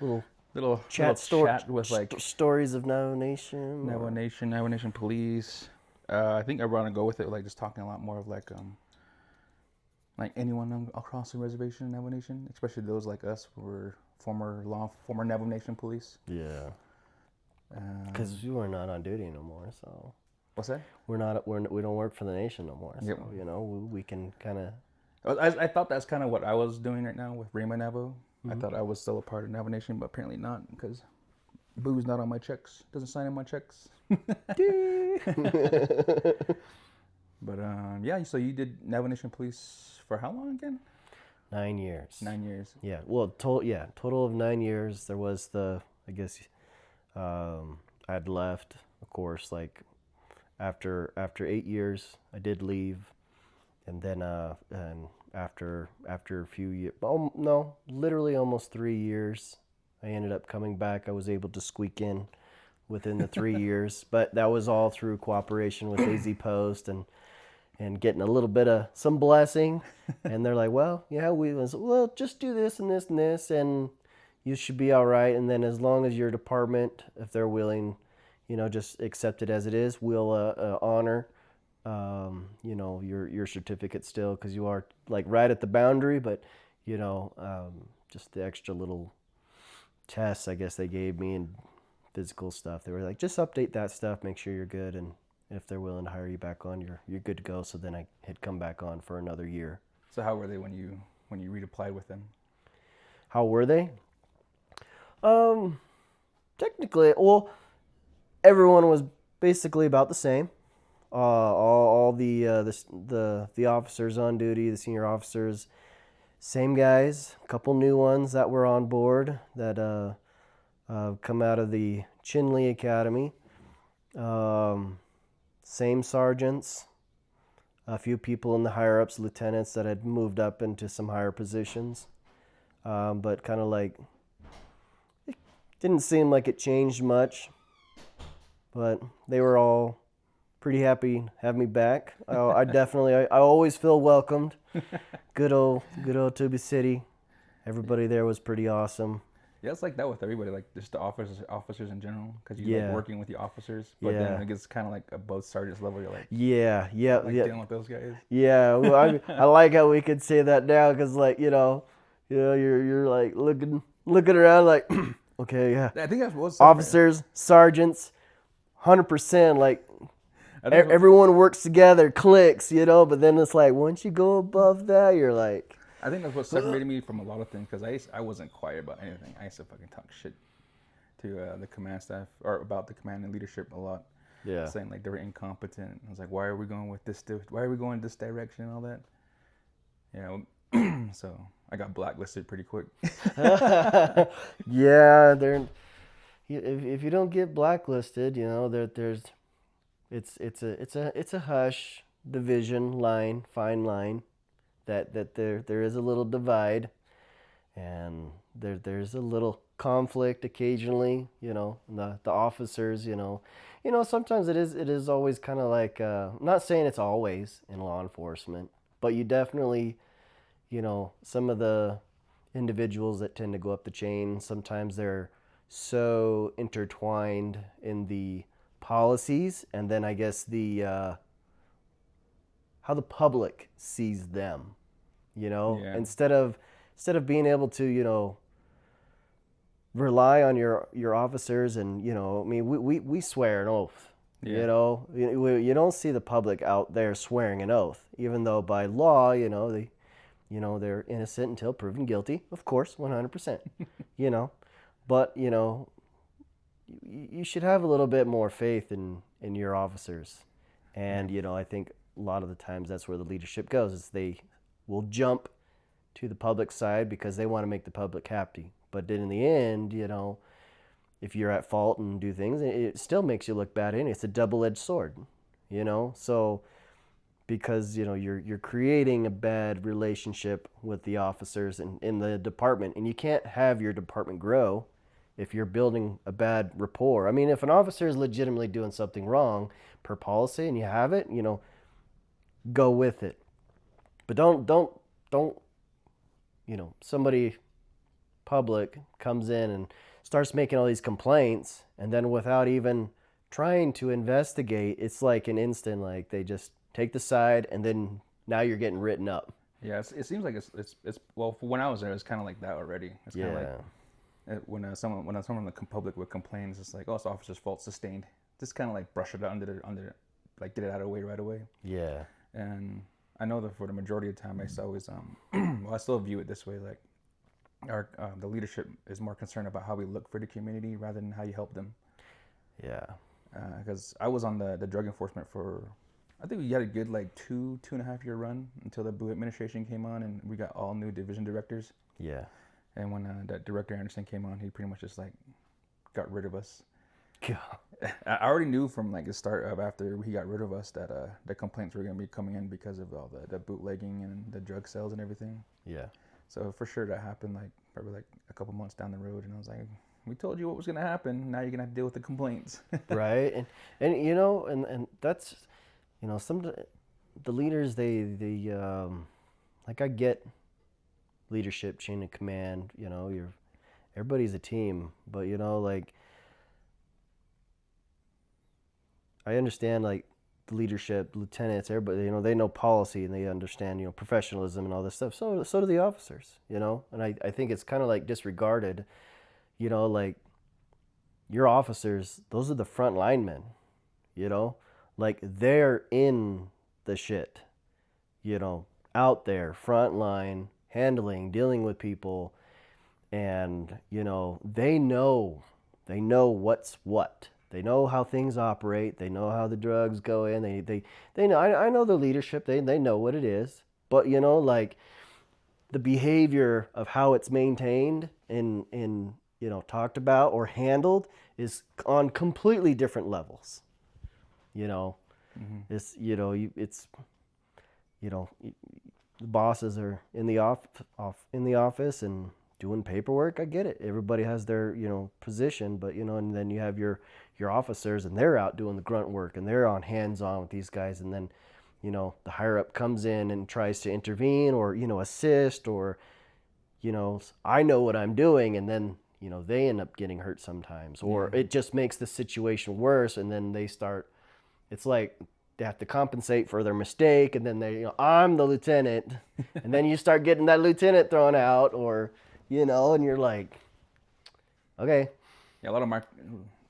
little chat chat with like stories of Navajo Nation. Navajo Nation Police. I think I want to go with it, like just talking a lot more of like anyone across the reservation in Navajo Nation, especially those like us who were former Navajo Nation police. Yeah. Because we were not on duty no more, so What's that? we don't work for the nation no more. So Yep. we can kind of. I thought that's kind of what I was doing right now with Rima Navajo. I thought I was still a part of Navajo Nation, but apparently not, because Boo's not on my checks. Doesn't sign in my checks. But yeah. So you did Navajo Nation Police for how long again? 9 years. 9 years. Yeah. Well, total of 9 years. There was I guess, I'd left, of course, like after 8 years, I did leave, and then and after a few years, no, literally almost 3 years, I ended up coming back. I was able to squeak in within the 3 years, but that was all through cooperation with AZ Post and getting a little bit of some blessing. And they're like, well, yeah, well, just do this and this and this, and you should be all right. And then as long as your department, if they're willing, just accept it as it is, we'll honor, your certificate still, because you are like right at the boundary. But, just the extra little tests, I guess they gave me, and physical stuff. They were like, just update that stuff, make sure you're good, and if they're willing to hire you back on, you're good to go. So then I had come back on for another year. So how were they when you reapplied with them? How were they? Technically, well, everyone was basically about the same. All the officers on duty, the senior officers, same guys. A couple new ones that were on board that come out of the Chinle Academy. Same sergeants. A few people in the higher ups, lieutenants that had moved up into some higher positions, but kind of like it didn't seem like it changed much. But they were all pretty happy to have me back. I always feel welcomed. Good old Tuba City. Everybody there was pretty awesome. Yeah, it's like that with everybody, like just the officers in general, because you like working with the officers, but then it gets kind of like above sergeant's level. You're like, dealing with those guys. Yeah, well, I like how we could say that now, because like you're like looking around like, okay, yeah. I think that's what's officers, sergeants, 100%. Like everyone works together, clicks, But then it's like once you go above that, you're like. I think that's what separated me from a lot of things, because I wasn't quiet about anything. I used to fucking talk shit to the command staff, or about the command and leadership a lot. Yeah. Saying like they were incompetent. I was like, why are we going with this? Why are we going this direction and all that? So I got blacklisted pretty quick. Yeah, if you don't get blacklisted, there's it's a hush division line, fine line. That there is a little divide, and there's a little conflict occasionally, the officers, sometimes it is always kind of like, I'm not saying it's always in law enforcement, but you definitely, some of the individuals that tend to go up the chain, sometimes they're so intertwined in the policies, and then I guess how the public sees them, instead of being able to, rely on your officers, and, I mean, we swear an oath, you don't see the public out there swearing an oath, even though by law, they're innocent until proven guilty, of course, 100%, but, you should have a little bit more faith in your officers. And, I think a lot of the times that's where the leadership goes, is they will jump to the public side because they want to make the public happy. But then in the end, if you're at fault and do things, it still makes you look bad. And it's a double-edged sword, So because, you're creating a bad relationship with the officers in the department, and you can't have your department grow if you're building a bad rapport. I mean, if an officer is legitimately doing something wrong per policy and you have it, go with it. But don't somebody public comes in and starts making all these complaints, and then without even trying to investigate, it's like an instant, like they just take the side, and then now you're getting written up. Yeah, it seems like it's well, when I was there, it's kind of like that already. It's kind of like when someone in the public would complain, it's just like, oh, it's the officer's fault, sustained. Just kind of like brush it under, like get it out of the way right away. Yeah. And I know that for the majority of the time, I always well, I still view it this way, like the leadership is more concerned about how we look for the community rather than how you help them. Yeah. Because I was on the drug enforcement for, I think we had a good like two and a half year run until the Blue administration came on, and we got all new division directors. Yeah. And when that director Anderson came on, he pretty much just like got rid of us. God. I already knew from like the start of after he got rid of us that the complaints were going to be coming in because of all the bootlegging and the drug sales and everything. Yeah. So for sure that happened like probably like a couple months down the road, and I was like, we told you what was going to happen. Now you're going to have to deal with the complaints. Right. And you know, and that's, you know, some the leaders, they like, I get leadership, chain of command, you know, everybody's a team, but you know, like, I understand like the leadership, lieutenants, everybody, you know, they know policy and they understand, you know, professionalism and all this stuff. So do the officers, you know, and I think it's kind of like disregarded, you know, like your officers, those are the front linemen, you know, like they're in the shit, you know, out there, front line, handling, dealing with people, and, you know, they know what's what. They know how things operate. They know how the drugs go in. They know. I know the leadership. They know what it is. But you know, like the behavior of how it's maintained and you know, talked about or handled is on completely different levels. You know, it's, you know, it's, you know, the bosses are in the office and doing paperwork. I get it. Everybody has their, you know, position, but you know, and then you have your officers, and they're out doing the grunt work, and they're on hands-on with these guys, and then, you know, the higher up comes in and tries to intervene or, you know, assist, or, you know, I know what I'm doing, and then, you know, they end up getting hurt sometimes, or it just makes the situation worse, and then they start, it's like they have to compensate for their mistake, and then they, you know, I'm the lieutenant, and then you start getting that lieutenant thrown out, or, you know, and you're like, okay. Yeah,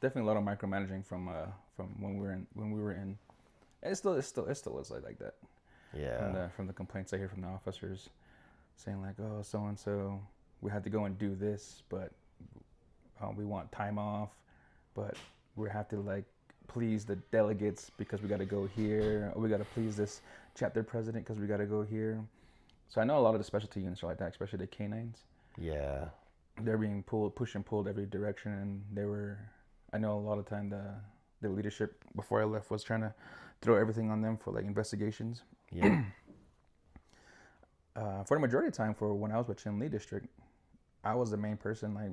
definitely a lot of micromanaging from when we were in. It still is like that. Yeah. From the complaints I hear from the officers, saying like, oh, so and so, we had to go and do this, but we want time off, but we have to like please the delegates because we got to go here, or we got to please this chapter president because we got to go here. So I know a lot of the specialty units are like that, especially the canines. Yeah. They're being pushed and pulled every direction, and I know a lot of time the leadership before I left was trying to throw everything on them for like investigations. Yeah. For the majority of the time, for when I was with Chin Lee District, I was the main person, like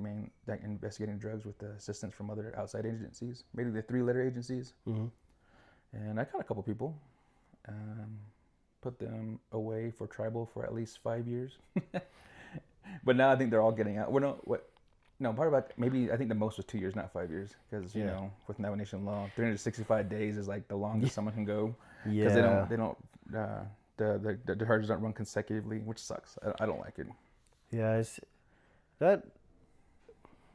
investigating drugs with the assistance from other outside agencies, maybe the 3-letter agencies. Mm-hmm. And I caught a couple people, put them away for tribal for at least 5 years. But now I think they're all getting out. Part about maybe I think the most was 2 years, not 5 years, because you know, with Navajo Nation law, 365 days is like the longest someone can go. Because they don't the charges don't run consecutively, which sucks. I don't like it. Yeah, it's that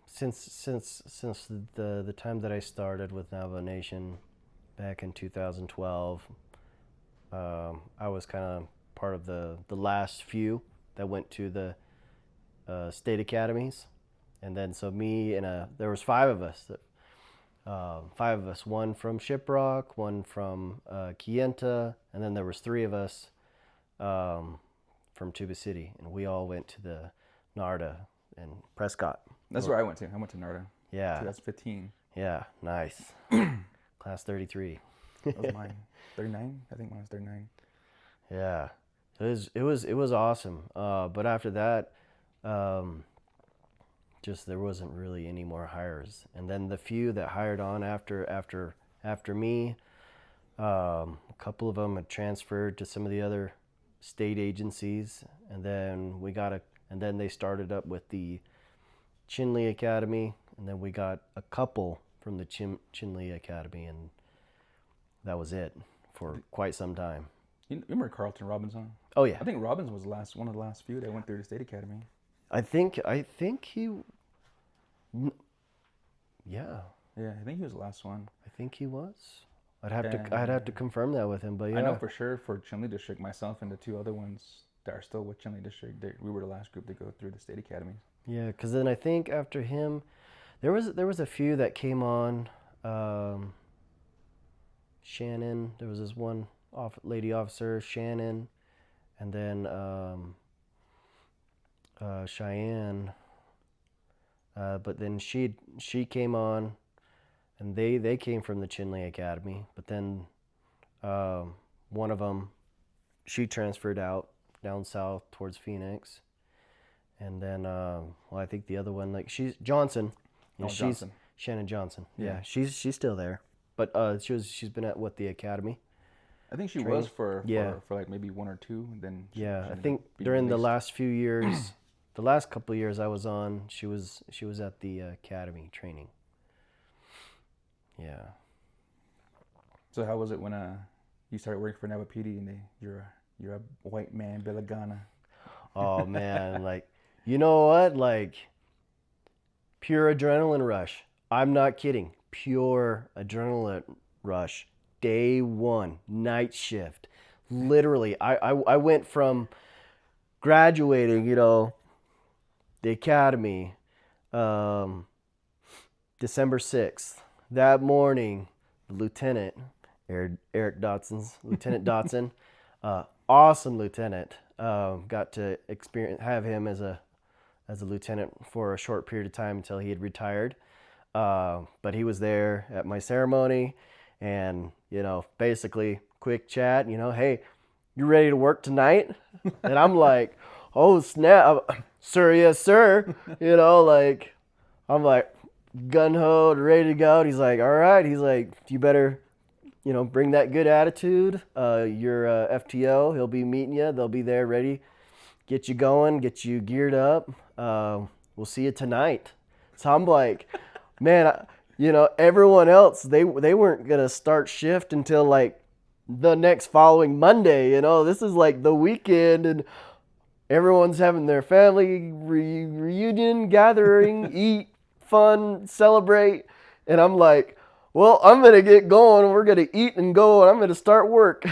since the time that I started with Navajo Nation back in 2012, I was kind of part of the last few that went to the state academies, and then so me and there was 5 of us. One from Shiprock, one from Kayenta, and then there was 3 of us from Tuba City, and we all went to the NARDA in Prescott. That's where I went to. I went to NARDA. Yeah. 2015. Yeah, nice. Class 33. That was mine. 39? I think mine was 39. Yeah. It was awesome. But after that, just there wasn't really any more hires. And then the few that hired on after me, a couple of them had transferred to some of the other state agencies, and then they started up with the Chinle Academy, and then we got a couple from the Chinle Academy, and that was it for quite some time. You remember Carlton Robinson? Oh yeah. I think Robbins was one of the last few that went through the state academy. I think he. Yeah. Yeah, I think he was the last one. I think he was. I'd have to confirm that with him, but yeah. I know for sure for Chinle District, myself and the two other ones that are still with Chinle District, we were the last group to go through the state academy. Yeah, because then I think after him, there was a few that came on. Shannon, there was this one lady officer, Shannon, and then Cheyenne. But then she came on, and they came from the Chinle Academy. But then one of them, she transferred out down south towards Phoenix. And then, I think the other one, like she's Johnson. Johnson. Shannon Johnson. Yeah, she's still there, but she's been at the academy. I think she was for like maybe 1 or 2. And then I think during the last few years, the last couple of years I was on, she was at the academy training. Yeah. So how was it when you started working for Navajo PD and you're a white man, Bilagana? Oh man, like. You know what? Like, pure adrenaline rush. I'm not kidding. Pure adrenaline rush. Day 1, night shift. Literally, I went from graduating, the academy, December 6th. That morning, the lieutenant, Eric Lieutenant Dotson, awesome lieutenant. Got to have him as a lieutenant for a short period of time until he had retired. But he was there at my ceremony, and, basically quick chat, hey, you ready to work tonight? And I'm like, oh snap, sir, yes sir. I'm like gung-ho, ready to go. And he's like, all right. He's like, you better, bring that good attitude. Your FTO, he'll be meeting you. They'll be there ready. Get you going, get you geared up. We'll see you tonight. So I'm like, man, everyone else, they weren't going to start shift until like the next following Monday. This is like the weekend, and everyone's having their family reunion, gathering, eat, fun, celebrate. And I'm like, well, I'm going to get going. We're going to eat and go, and I'm going to start work.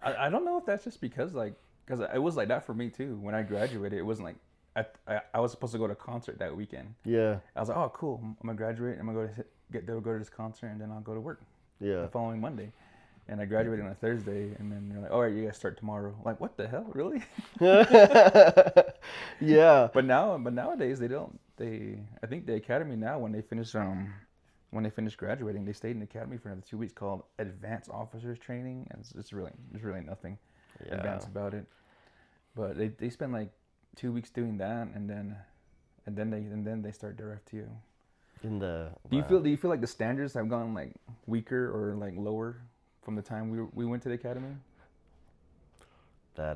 I don't know if that's just because it was like that for me too. When I graduated, it wasn't like I was supposed to go to a concert that weekend. Yeah. I was like, oh, cool. I'm gonna graduate. I'm gonna go to this concert, and then I'll go to work. Yeah. The following Monday, and I graduated on a Thursday, and then they're like, all right, you guys start tomorrow. I'm like, what the hell, really? Yeah. But nowadays they don't. I think the academy now, when they finish graduating, they stayed in the academy for another 2 weeks, called advanced officers training, and it's really nothing advanced about it. But they spend like 2 weeks doing that, and then they start their FTO. Do you feel like the standards have gone like weaker or like lower from the time we went to the academy? I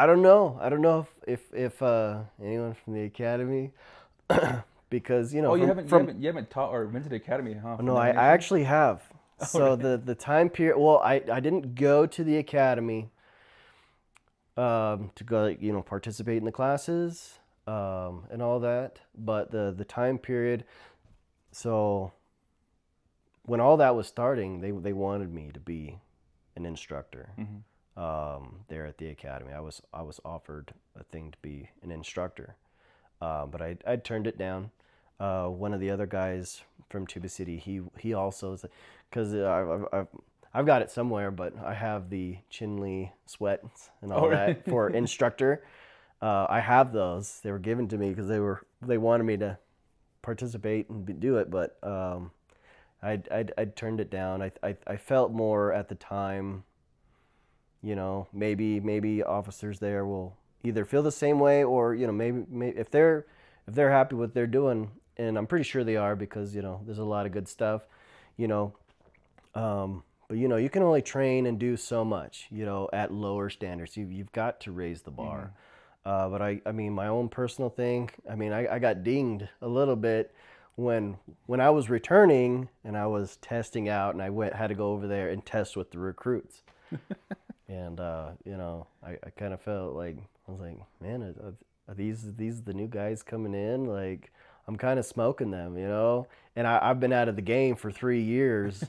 don't know. I don't know if anyone from the academy, because you haven't taught or been to the academy, huh? No, I actually have. So the time period. Well, I didn't go to the academy to go participate in the classes and all that, but the time period. So when all that was starting, they wanted me to be an instructor. Mm-hmm. There at the academy, I was offered a thing to be an instructor, but I turned it down. One of the other guys from Tuba City, he also, because I've got it somewhere, but I have the Chinle sweats and all that for instructor. I have those. They were given to me because they wanted me to participate and do it, but I turned it down. I felt more at the time, maybe officers there will either feel the same way, or maybe if they're happy with what they're doing, and I'm pretty sure they are, because there's a lot of good stuff, but you can only train and do so much, at lower standards. You've got to raise the bar. But I mean, my own personal thing, I mean, I got dinged a little bit when I was returning and I was testing out, and had to go over there and test with the recruits. And, you know, I kind of felt like, I was like, man, are these the new guys coming in? Like, I'm kind of smoking them, you know? And I've been out of the game for 3 years,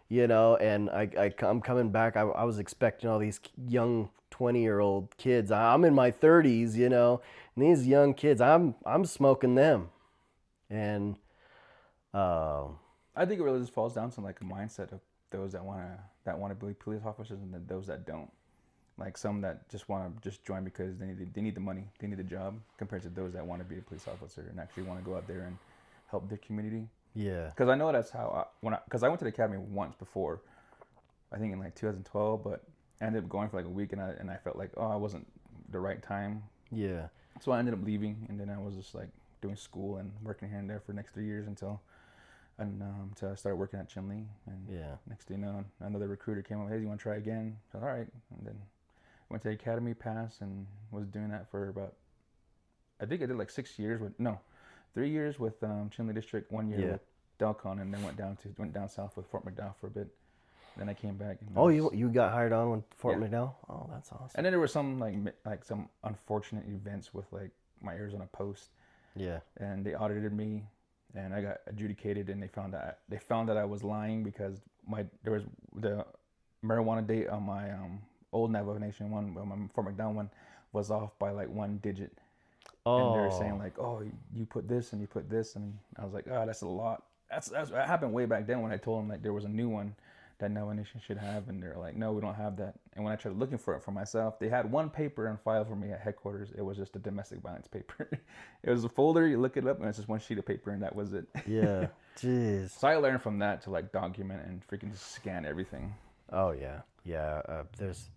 you know, and I'm coming back. I was expecting all these young 20-year-old kids. I'm in my 30s, you know, and these young kids, I'm smoking them. And I think it really just falls down to like a mindset of those that want to be police officers, and then those that don't. Like some that just want to just join because they need the money, they need the job, compared to those that want to be a police officer and actually want to go out there and help their community. yeah, Because I know that's how because I went to the academy once before, I think in like 2012, but I ended up going for like a week, and I felt like, oh, I wasn't the right time, yeah, so I ended up leaving, and then I was just like doing school and working here and there for the next 3 years until I started working at Chinle, and yeah. next thing you know, another recruiter came up, hey, you want to try again? So all right, and then went to the academy, passed, and was doing that for about, I think I did like 6 years 3 years with Chinle District, 1 year Yeah. with Delcon, and then went down south with Fort McDowell for a bit. Then I came back. And Oh, you got hired on with Fort McDowell? Oh, that's awesome. And then there were some like some unfortunate events with like my Arizona Post, Yeah. and they audited me, and I got adjudicated, and they found that I was lying because there was the marijuana date on my old Navajo Nation one, my Fort McDowell one, was off by like 1 digit. Oh. And they were saying like, oh, you put this and you put this, and I was like, oh, that's a lot. That happened way back then when I told them like there was a new one that Navajo Nation should have, and they're like, no, we don't have that. And when I tried looking for it for myself, they had one paper on file for me at headquarters. It was just a domestic violence paper. It was a folder, you look it up, and it's just one sheet of paper, and that was it. Yeah. Jeez. So I learned from that to like document and freaking just scan everything. Oh yeah. Yeah. There's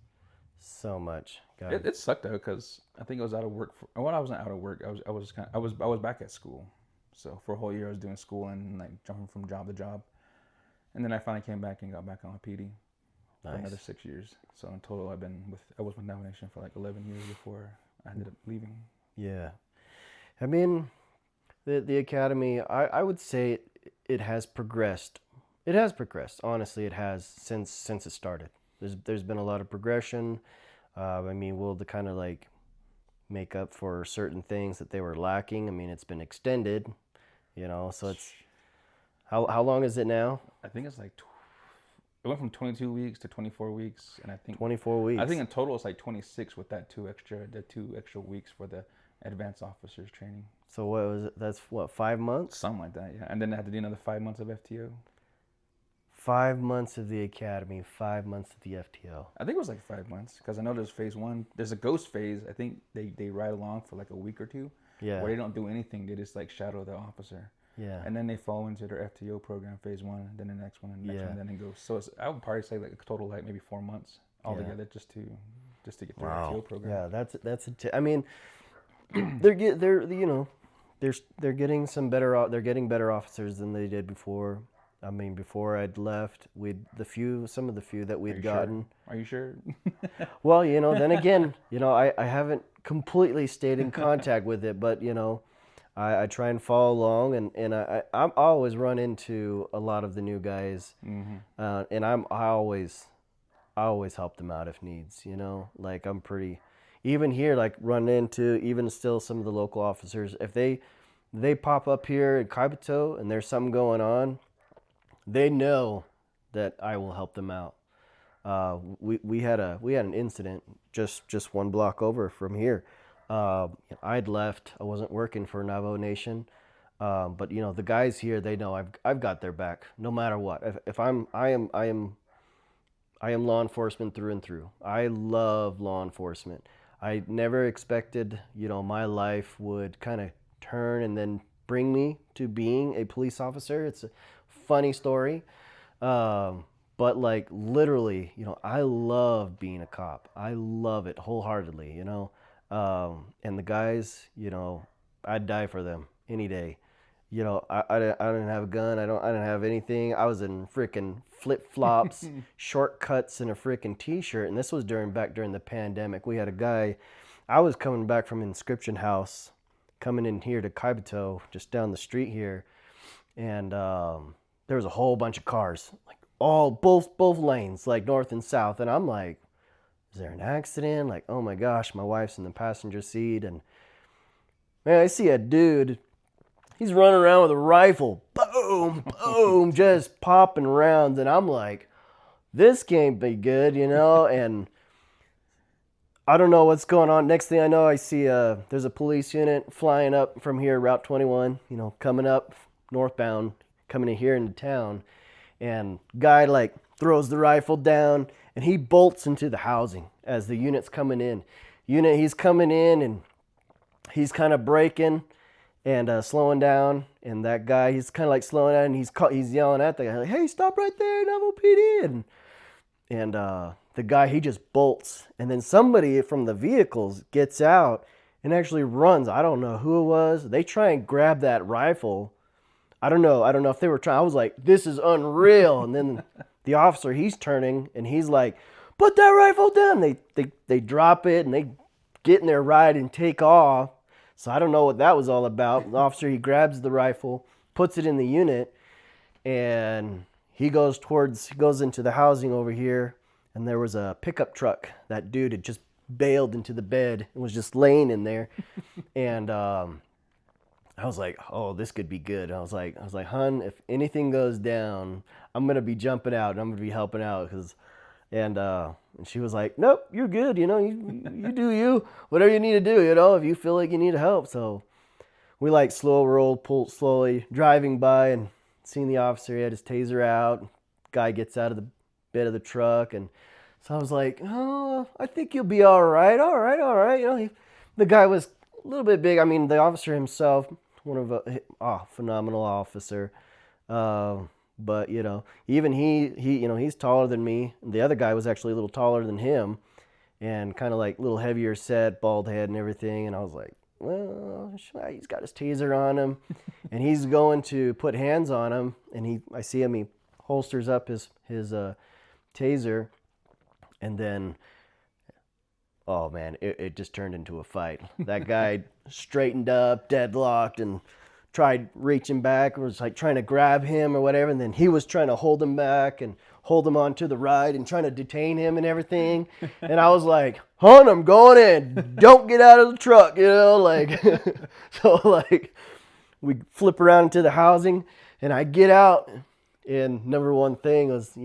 so much. It sucked though, because I think I was out of work. When I wasn't out of work, I was back at school. So for a whole year, I was doing school and like jumping from job to job. And then I finally came back and got back on my PD for another 6 years. So in total, I was with Navajo Nation for like 11 years before I ended up leaving. Yeah. I mean, the academy, I would say it has progressed. It has progressed. Honestly, it has since it started. There's been a lot of progression. I mean, to kind of like make up for certain things that they were lacking. I mean, it's been extended, you know, so it's, how long is it now? I think it's like, it went from 22 weeks to 24 weeks. And I think 24 weeks. I think in total it's like 26 with the 2 extra weeks for the advanced officers training. So what was it? That's what, 5 months? Something like that, yeah. And then I had to do another 5 months of FTO. 5 months of the academy, 5 months of the FTO. I think it was like 5 months, because I know there's phase 1. There's a ghost phase. I think they ride along for like a week or 2. Yeah. Where they don't do anything. They just like shadow the officer. Yeah. And then they fall into their FTO program, phase 1, then the next one, and the next one, then it goes. So I would probably say like a total like maybe 4 months altogether just to get their FTO program. Yeah, I mean, they're getting they're getting better officers than they did before. I mean, before I'd left, some of the few that we'd gotten. Sure? Are you sure? Well, you know, then again, you know, I haven't completely stayed in contact with it, but you know, I try and follow along, and I always run into a lot of the new guys, and I always help them out if needs. You know, like I'm pretty, even here, like run into even still some of the local officers. If they pop up here at Kaibito and there's something going on, they know that I will help them out. We had an incident just 1 block over from here. I'd left. I wasn't working for Navajo Nation, but you know the guys here. They know I've got their back no matter what. If I am law enforcement through and through. I love law enforcement. I never expected, you know, my life would kind of turn and then bring me to being a police officer. It's a funny story, but like literally, you know, I love being a cop. I love it wholeheartedly, you know. And the guys, you know, I'd die for them any day. You know, I didn't have a gun. I didn't have anything. I was in freaking flip-flops, shortcuts, and a freaking t-shirt. And this was back during the pandemic. We had a guy I was coming back from Inscription House, coming in here to Kaibito, just down the street here, and there was a whole bunch of cars, like both lanes, like north and south, and I'm like, is there an accident? Like, oh my gosh, my wife's in the passenger seat, and man, I see a dude. He's running around with a rifle, boom, boom, just popping rounds, and I'm like, this can't be good, and I don't know what's going on. Next thing I know, I see there's a police unit flying up from here, Route 21, coming up northbound, coming in here into town. And guy like throws the rifle down and he bolts into the housing as the unit's coming in. He's coming in and he's kind of braking and slowing down. And that guy, he's kind of like slowing down and he's yelling at the guy, like, hey, stop right there, Navajo PD. And the guy, he just bolts. And then somebody from the vehicles gets out and actually runs. I don't know who it was. They try and grab that rifle. I don't know if they were trying. I was like, this is unreal. And then the officer, he's turning and he's like, put that rifle down. They drop it and they get in their ride and take off. So I don't know what that was all about. The officer, he grabs the rifle, puts it in the unit, and he goes into the housing over here. And there was a pickup truck. That dude had just bailed into the bed and was just laying in there. And I was like, oh, this could be good. I was like, hun, if anything goes down, I'm going to be jumping out and I'm going to be helping out. And she was like, nope, you're good. You do you. Whatever you need to do, if you feel like you need help. So we like pulled slowly, driving by and seeing the officer. He had his taser out. Guy gets out of the bed of the truck. And so I was like, oh, I think you'll be all right. All right. The guy was a little bit big. I mean, the officer himself, phenomenal officer. But even he's taller than me. The other guy was actually a little taller than him, and kind of like a little heavier set, bald head and everything. And I was like, well, he's got his taser on him, and he's going to put hands on him. And I see him. He holsters up his taser, and then, oh man, it just turned into a fight. That guy straightened up, deadlocked, and tried reaching back, was like trying to grab him or whatever, and then he was trying to hold him back and hold him onto the ride and trying to detain him and everything. And I was like, hon, I'm going in. Don't get out of the truck, like. So like we flip around into the housing and I get out, and number one thing was,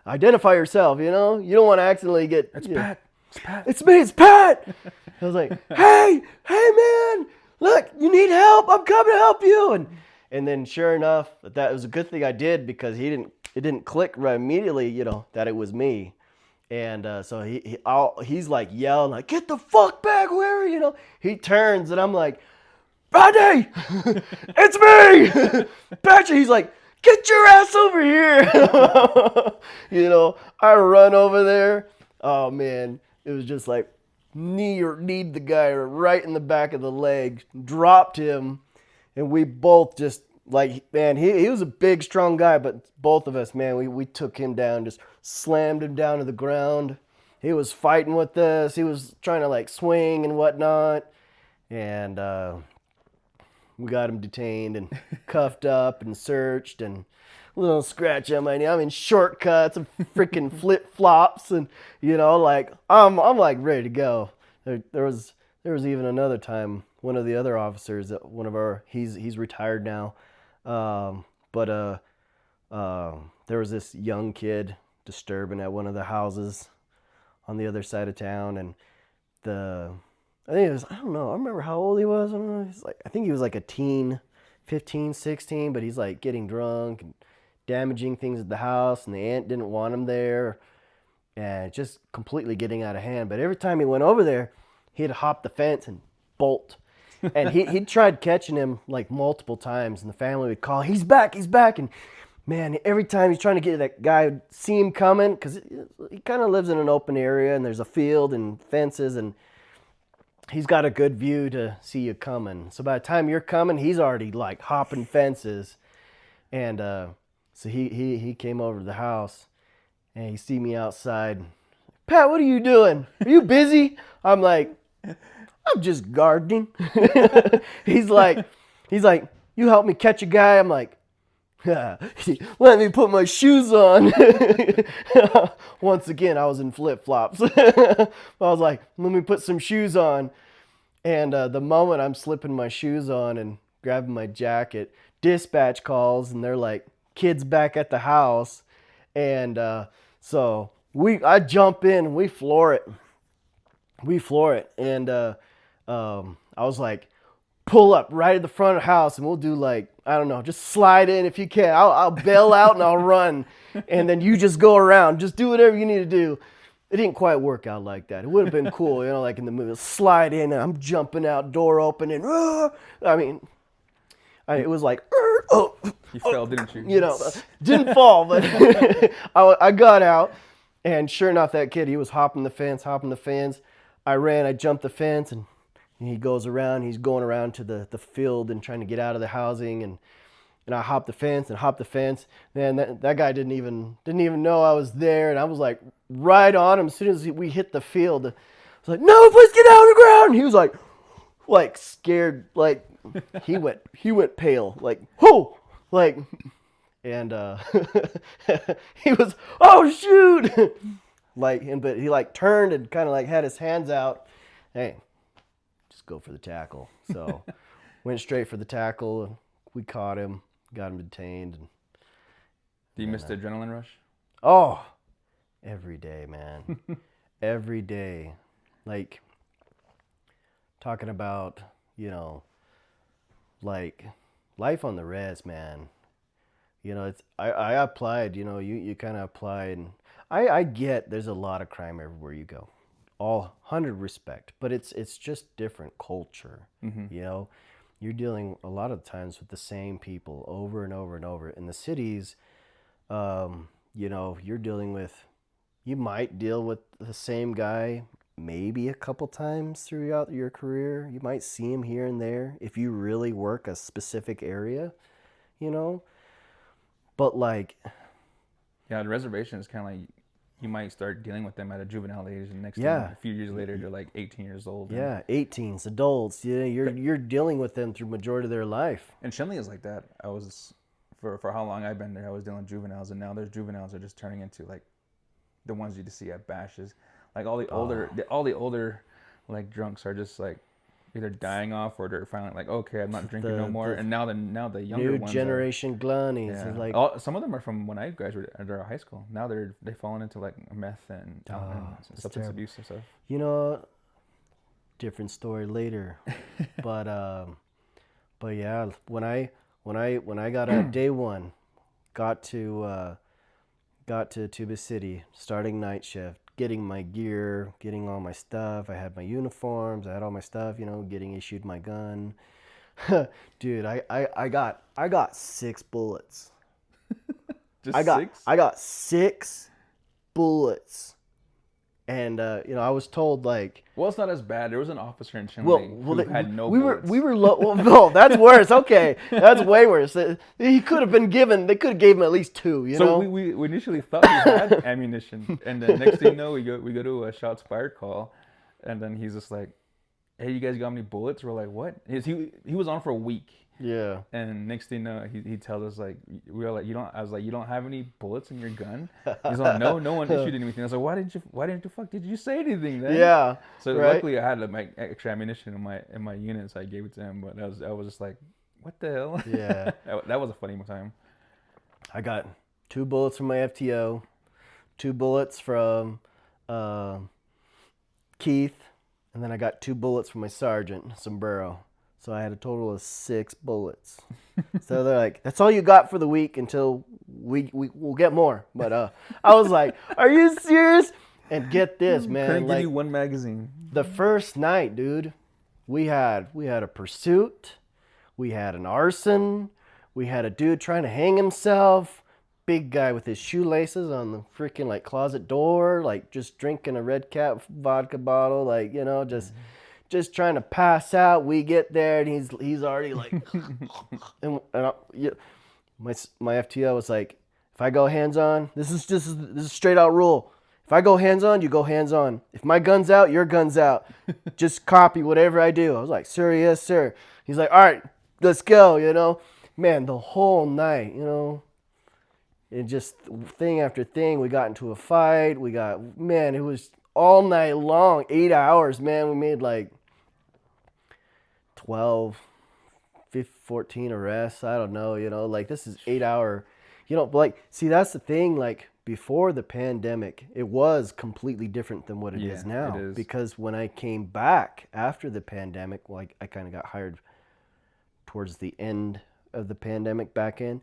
identify yourself, you don't want to accidentally get... It's Pat. It's Pat. It's me, it's Pat. I was like, hey man, look, you need help. I'm coming to help you. And then sure enough, that was a good thing I did, because it didn't click right immediately, that it was me. And so he's like yelling, like, get the fuck back, whoever, He turns and I'm like, Rodney, it's me. Patrick, he's like, get your ass over here. I run over there. Oh man, it was just like kneed the guy right in the back of the leg, dropped him, and we both just like, man, he was a big, strong guy, but both of us, man, we took him down, just slammed him down to the ground. He was fighting with us. He was trying to like swing and whatnot, and we got him detained and cuffed up and searched, and a little scratch on my knee. I'm in shortcuts and freaking flip flops, and like I'm like ready to go. There was even another time, one of the other officers at one of our, he's retired now, but there was this young kid disturbing at one of the houses on the other side of town, and I think it was, I don't know, I don't remember how old he was. I don't know. I think he was like a teen, 15, 16, but he's like getting drunk and damaging things at the house, and the aunt didn't want him there, and just completely getting out of hand. But every time he went over there, he'd hop the fence and bolt. And he tried catching him like multiple times, and the family would call, he's back. And man, every time he's trying to get that guy, see him coming, because he kind of lives in an open area, and there's a field and fences, and he's got a good view to see you coming. So by the time you're coming, he's already like hopping fences. And so he came over to the house, and he see me outside. Pat, what are you doing? Are you busy? I'm like, I'm just gardening. He's like, you help me catch a guy. I'm like, let me put my shoes on. Once again, I was in flip-flops. I was like, let me put some shoes on. And the moment I'm slipping my shoes on and grabbing my jacket, dispatch calls, and they're like, kids back at the house. And so I jump in, we floor it. And I was like, pull up right at the front of the house, and we'll do like, I don't know, just slide in if you can. I'll bail out and I'll run. And then you just go around. Just do whatever you need to do. It didn't quite work out like that. It would have been cool, you know, like in the movie. Slide in, and I'm jumping out, door open, and it was like, You fell, didn't you? You know, didn't fall, but I got out, and sure enough, that kid, he was hopping the fence. I ran, I jumped the fence, and he goes around. He's going around to the field and trying to get out of the housing, and I hopped the fence. Man, that guy didn't even know I was there, and I was like right on him. As soon as we hit the field, I was like, "No, please get down on the ground." And he was like scared, like he went pale, like whoo, like, and he was, oh shoot, but he like turned and kind of like had his hands out. Hey, just go for the tackle. So went straight for the tackle, and we caught him, got him detained. Do you miss the adrenaline rush? Oh, every day, man. Every day. Like, talking about, you know, like, life on the res, man. You know, I applied, you know, you kind of applied. And I get there's a lot of crime everywhere you go. All 100 respect. But it's just different culture, you know. You're dealing a lot of times with the same people over and over and over. In the cities, you know, you might deal with the same guy maybe a couple times throughout your career. You might see him here and there if you really work a specific area, you know. But like, yeah, the reservation is kind of like you might start dealing with them at a juvenile age, and next thing, yeah, a few years later, they're like 18 years old. Yeah, 18s, adults. Yeah, you're dealing with them through majority of their life. And Shenley is like that. I was for how long I've been there, I was dealing with juveniles, and now there's juveniles are just turning into like the ones you just see at bashes. Like all the older like drunks are just like either dying off or they're finally like, okay, I'm not drinking no more. And now the younger new ones generation glunnies. Yeah. Like some of them are from when I graduated out of high school. Now they've fallen into like meth and substance abuse and stuff. You know, different story later. but yeah, when I got out day one, got to Tuba City, starting night shift, getting my gear, getting all my stuff. I had my uniforms, I had all my stuff, you know, getting issued my gun. Dude, I got 6 bullets. Six? I got 6 bullets. And you know, I was told like, well, it's not as bad. There was an officer in Shenley who had no bullets. We were low. Well, no, that's worse. Okay, that's way worse. He could have been given. They could have gave him at least 2. You know. So we initially thought he had ammunition, and then next thing you know, we go to a shots fired call, and then he's just like, "Hey, you guys got any bullets?" We're like, "What?" He was on for a week. Yeah. And next thing you know, he tells us like, we were like, you don't have any bullets in your gun? He's like, no one issued anything. I was like, why didn't you did you say anything then? Yeah. So luckily I had like extra ammunition in my unit, so I gave it to him. But I was just like, what the hell? Yeah. that was a funny time. I got 2 bullets from my FTO, 2 bullets from Keith, and then I got 2 bullets from my sergeant, Sombrero. So I had a total of 6 bullets. So they're like, that's all you got for the week until we'll get more. But I was like, are you serious? And get this, man. Couldn't give you 1 magazine. The first night, dude, we had a pursuit. We had an arson. We had a dude trying to hang himself. Big guy with his shoelaces on the freaking like closet door, like just drinking a Red Cap vodka bottle, like, you know, just trying to pass out. We get there and he's already like, and my FTO was like, if I go hands on, this is straight out rule. If I go hands-on, you go hands-on. If my gun's out, your gun's out. Just copy whatever I do. I was like, sir, yes, sir. He's like, all right, let's go, you know. Man, the whole night, you know, and just thing after thing, we got into a fight. It was all night long, 8 hours, man. We made like 12, 15, 14 arrests. I don't know, you know, like this is 8 hour, you know, like, see, that's the thing, like before the pandemic, it was completely different than what it is now. It is. Because when I came back after the pandemic, like I kind of got hired towards the end of the pandemic back in,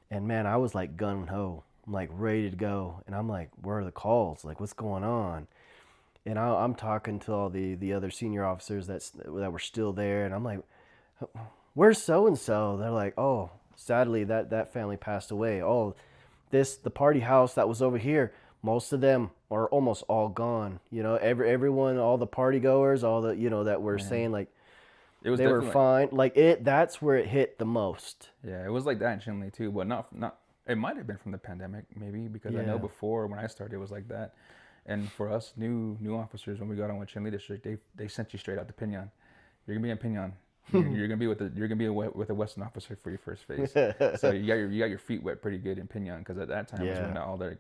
and man, I was like gung-ho. I'm like ready to go. And I'm like, where are the calls? Like, what's going on? And I'm talking to all the other senior officers that were still there. And I'm like, where's so-and-so? They're like, oh, sadly, that family passed away. Oh, the party house that was over here, most of them are almost all gone. You know, everyone, all the party goers, all the, you know, that were saying like, they were fine. That's where it hit the most. Yeah, it was like that in Chinle too, but not. It might have been from the pandemic, maybe, because I know before when I started it was like that. And for us new officers, when we got on with Chinle District, they sent you straight out to Pinyon. You're gonna be in Pinyon. You're gonna be with a Western officer for your first phase. So you got your feet wet pretty good in Pinyon, because at that time was when all the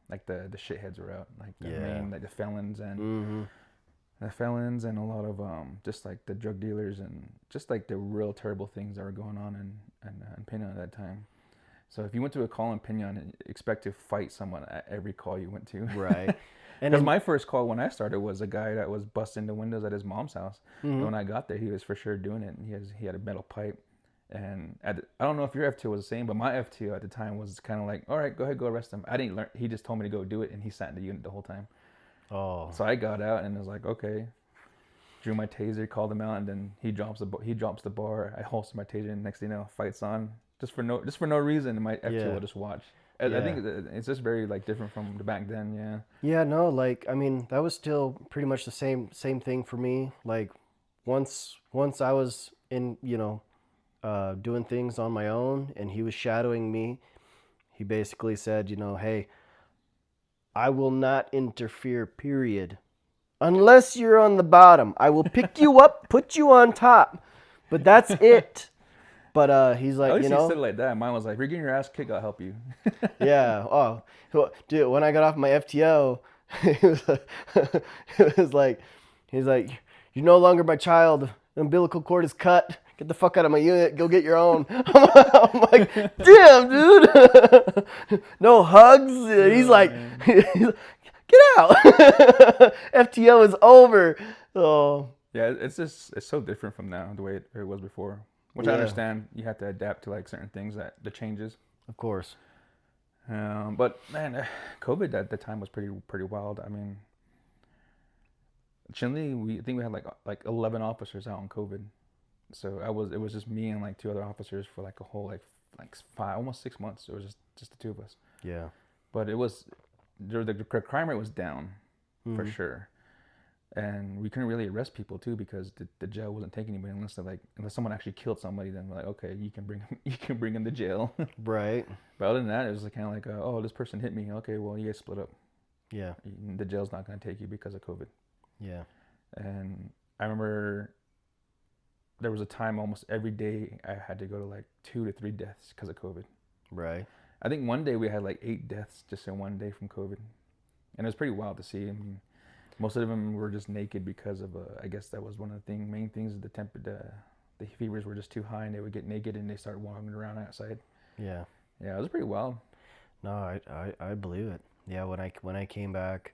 shitheads were out, like the main, like the felons and. Mm-hmm. The felons and a lot of just like the drug dealers and just like the real terrible things that were going on in Pinyon at that time. So if you went to a call in Pinyon, expect to fight someone at every call you went to. Right. Because my first call when I started was a guy that was busting the windows at his mom's house. Mm-hmm. And when I got there, he was for sure doing it. And he had a metal pipe. And I don't know if your F2 was the same, but my F2 at the time was kind of like, all right, go ahead, go arrest him. I didn't learn. He just told me to go do it, and he sat in the unit the whole time. Oh. So I got out and was like, okay. Drew my taser, called him out, and then he drops the bar. I holster my taser, and next thing you know, fight's on. Just for no reason. And my F2 will just watch. I think it's just very like different from the back then. Yeah. Yeah. No. Like, I mean, that was still pretty much the same thing for me. Like, once I was in, you know, doing things on my own, and he was shadowing me. He basically said, you know, hey, I will not interfere, period. Unless you're on the bottom. I will pick you up, put you on top. But that's it. But he's like, you know. He said it like that. Mine was like, if you're getting your ass kicked, I'll help you. Yeah. Oh, dude, when I got off my FTO, it was like, he's like, you're no longer my child. The umbilical cord is cut. Get the fuck out of my unit. Go get your own. I'm like, damn, dude. No hugs. He's like, get out. FTO is over. Oh. Yeah, it's so different from now, the way it was before. Which I understand. You have to adapt to like certain things, the changes. Of course. But man, COVID at the time was pretty wild. I mean, Chinle, I think we had like 11 officers out on COVID. So it was just me and like 2 other officers for like a whole like 5, almost 6 months. It was just the 2 of us. Yeah. But it was the crime rate was down for sure, and we couldn't really arrest people too because the jail wasn't taking anybody unless someone actually killed somebody. Then we're like, okay, you can bring him to jail. Right. But other than that, it was kind of like, oh, this person hit me. Okay, well, you guys split up. Yeah. The jail's not going to take you because of COVID. Yeah. And I remember there was a time almost every day I had to go to like 2 to 3 deaths because of COVID. Right. I think one day we had like 8 deaths just in one day from COVID. And it was pretty wild to see. I mean, most of them were just naked because of, I guess that was one of the main things, the fevers were just too high and they would get naked and they started walking around outside. Yeah. Yeah, it was pretty wild. No, I believe it. Yeah, when I came back.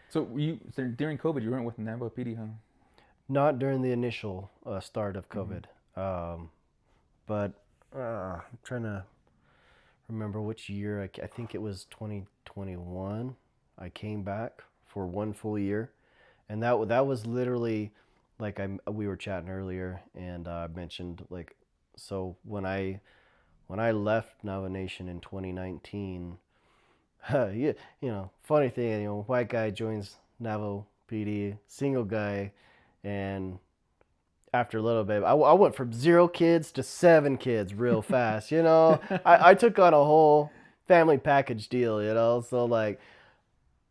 So during COVID, you weren't with Navajo PD, huh? Not during the initial start of COVID. But I'm trying to remember which year. I think it was 2021. I came back for 1 full year, and that was literally like we were chatting earlier, and I mentioned like, so when I left Navajo Nation in 2019, you know, funny thing, you know, white guy joins Navajo PD, single guy, and after a little bit, I went from 0 kids to 7 kids real fast, you know. I took on a whole family package deal, you know. So like,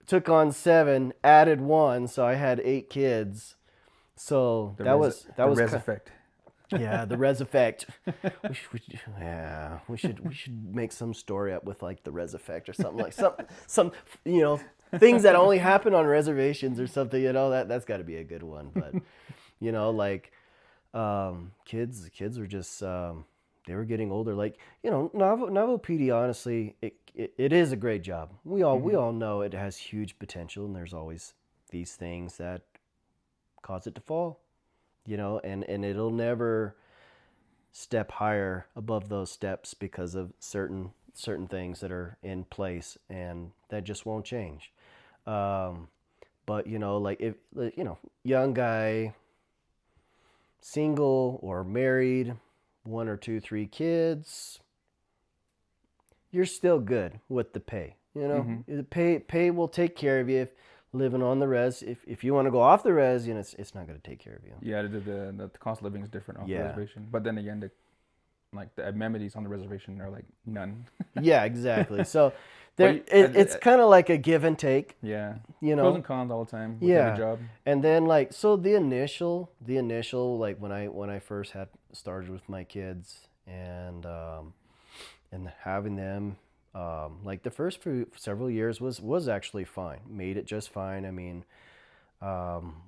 took on 7, added 1, so I had 8 kids. So that was res effect. Yeah, the res effect. We should make some story up with like the res effect or something like some things that only happen on reservations or something. That's got to be a good one. But like kids were just they were getting older. Like Navajo PD, honestly, it is a great job. We all know it has huge potential, and there's always these things that cause it to fall. And it'll never step higher above those steps because of certain things that are in place, and that just won't change. But like if young guy, single or married, 1 or 2, 3 kids, you're still good with the pay. The pay will take care of you. If living on the res, if you want to go off the res, it's not going to take care of you. Yeah, the cost of living is different off the reservation. But then again, the amenities on the reservation are like none. Yeah, exactly. So it's kind of like a give and take. Yeah. Pros and cons all the time with every job. And then like the initial like when I first had started with my kids and having them. Like the first several years was actually fine. Made it just fine. I mean,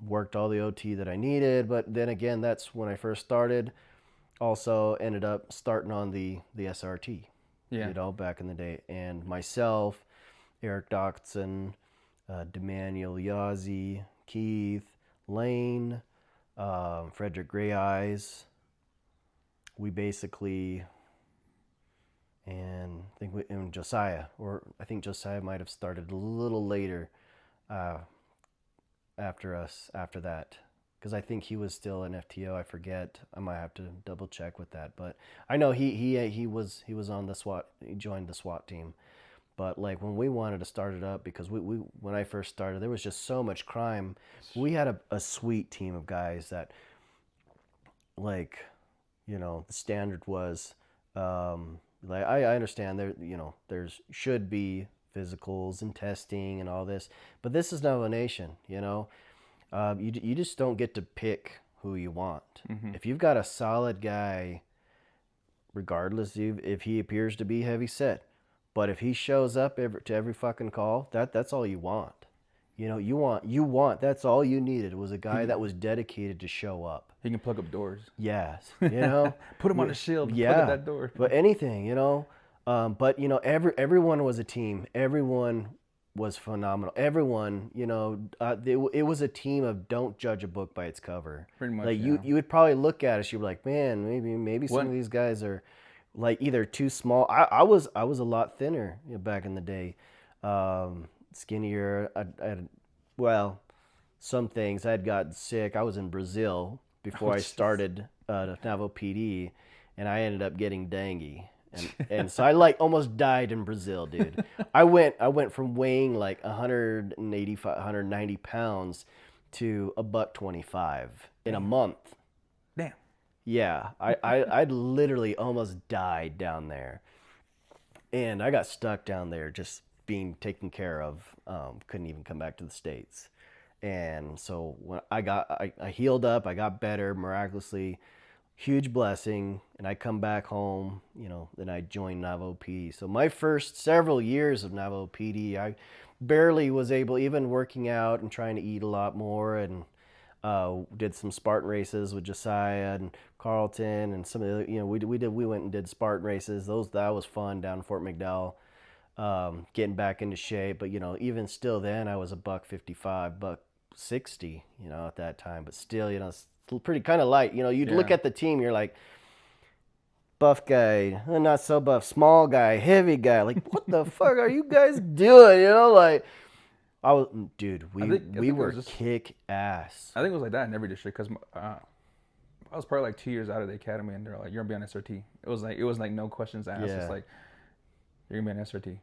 worked all the OT that I needed, but then again, that's when I first started. Also ended up starting on the SRT, back in the day. And myself, Eric Doxson, Demaniel Yazzie, Keith, Lane, Frederick Gray Eyes. We basically... And I think Josiah might have started a little later after us after that, because I think he was still an FTO. I forget. I might have to double check with that, but I know he was on the SWAT. He joined the SWAT team. But like when we wanted to start it up, because we when I first started, there was just so much crime. We had a sweet team of guys that, like, the standard was. Like I understand there's should be physicals and testing and all this, but this is Navajo Nation. You just don't get to pick who you want. If you've got a solid guy, regardless if he appears to be heavy set, but if he shows up to every fucking call, that's all you want. You want that's all you needed was a guy that was dedicated to show up. He can plug up doors. Yes, put him on a shield. And plug up that door. But anything, but everyone was a team. Everyone was phenomenal. Everyone, it was a team of don't judge a book by its cover. Pretty much. Like you would probably look at us, you'd be like, man, maybe some of these guys are like either too small. I was a lot thinner back in the day. Skinnier. Some things. I had gotten sick. I was in Brazil before I started Navajo PD, and I ended up getting dengue, and so I like almost died in Brazil, dude. I went from weighing like 185, 190 pounds to $125 in a month. Damn. Yeah, I'd literally almost died down there, and I got stuck down there just being taken care of. Couldn't even come back to the States. And so when I healed up, I got better miraculously, huge blessing, and I come back home, then I joined Navajo PD. So my first several years of Navajo PD, I barely was able, even working out and trying to eat a lot more, and did some Spartan races with Josiah and Carlton and some of the, we went and did Spartan races. That was fun down in Fort McDowell. Getting back into shape, but even still then I was $155, $160, at that time, but still, it's pretty kind of light. You'd look at the team, you're like, buff guy, not so buff, small guy, heavy guy, like what the fuck are you guys doing? Like I was, dude, we were kick ass. I think it was like that in every district, because I was probably like 2 years out of the academy, and they're like, you're gonna be on SRT. It was like no questions asked. It's like, you're gonna be on SRT.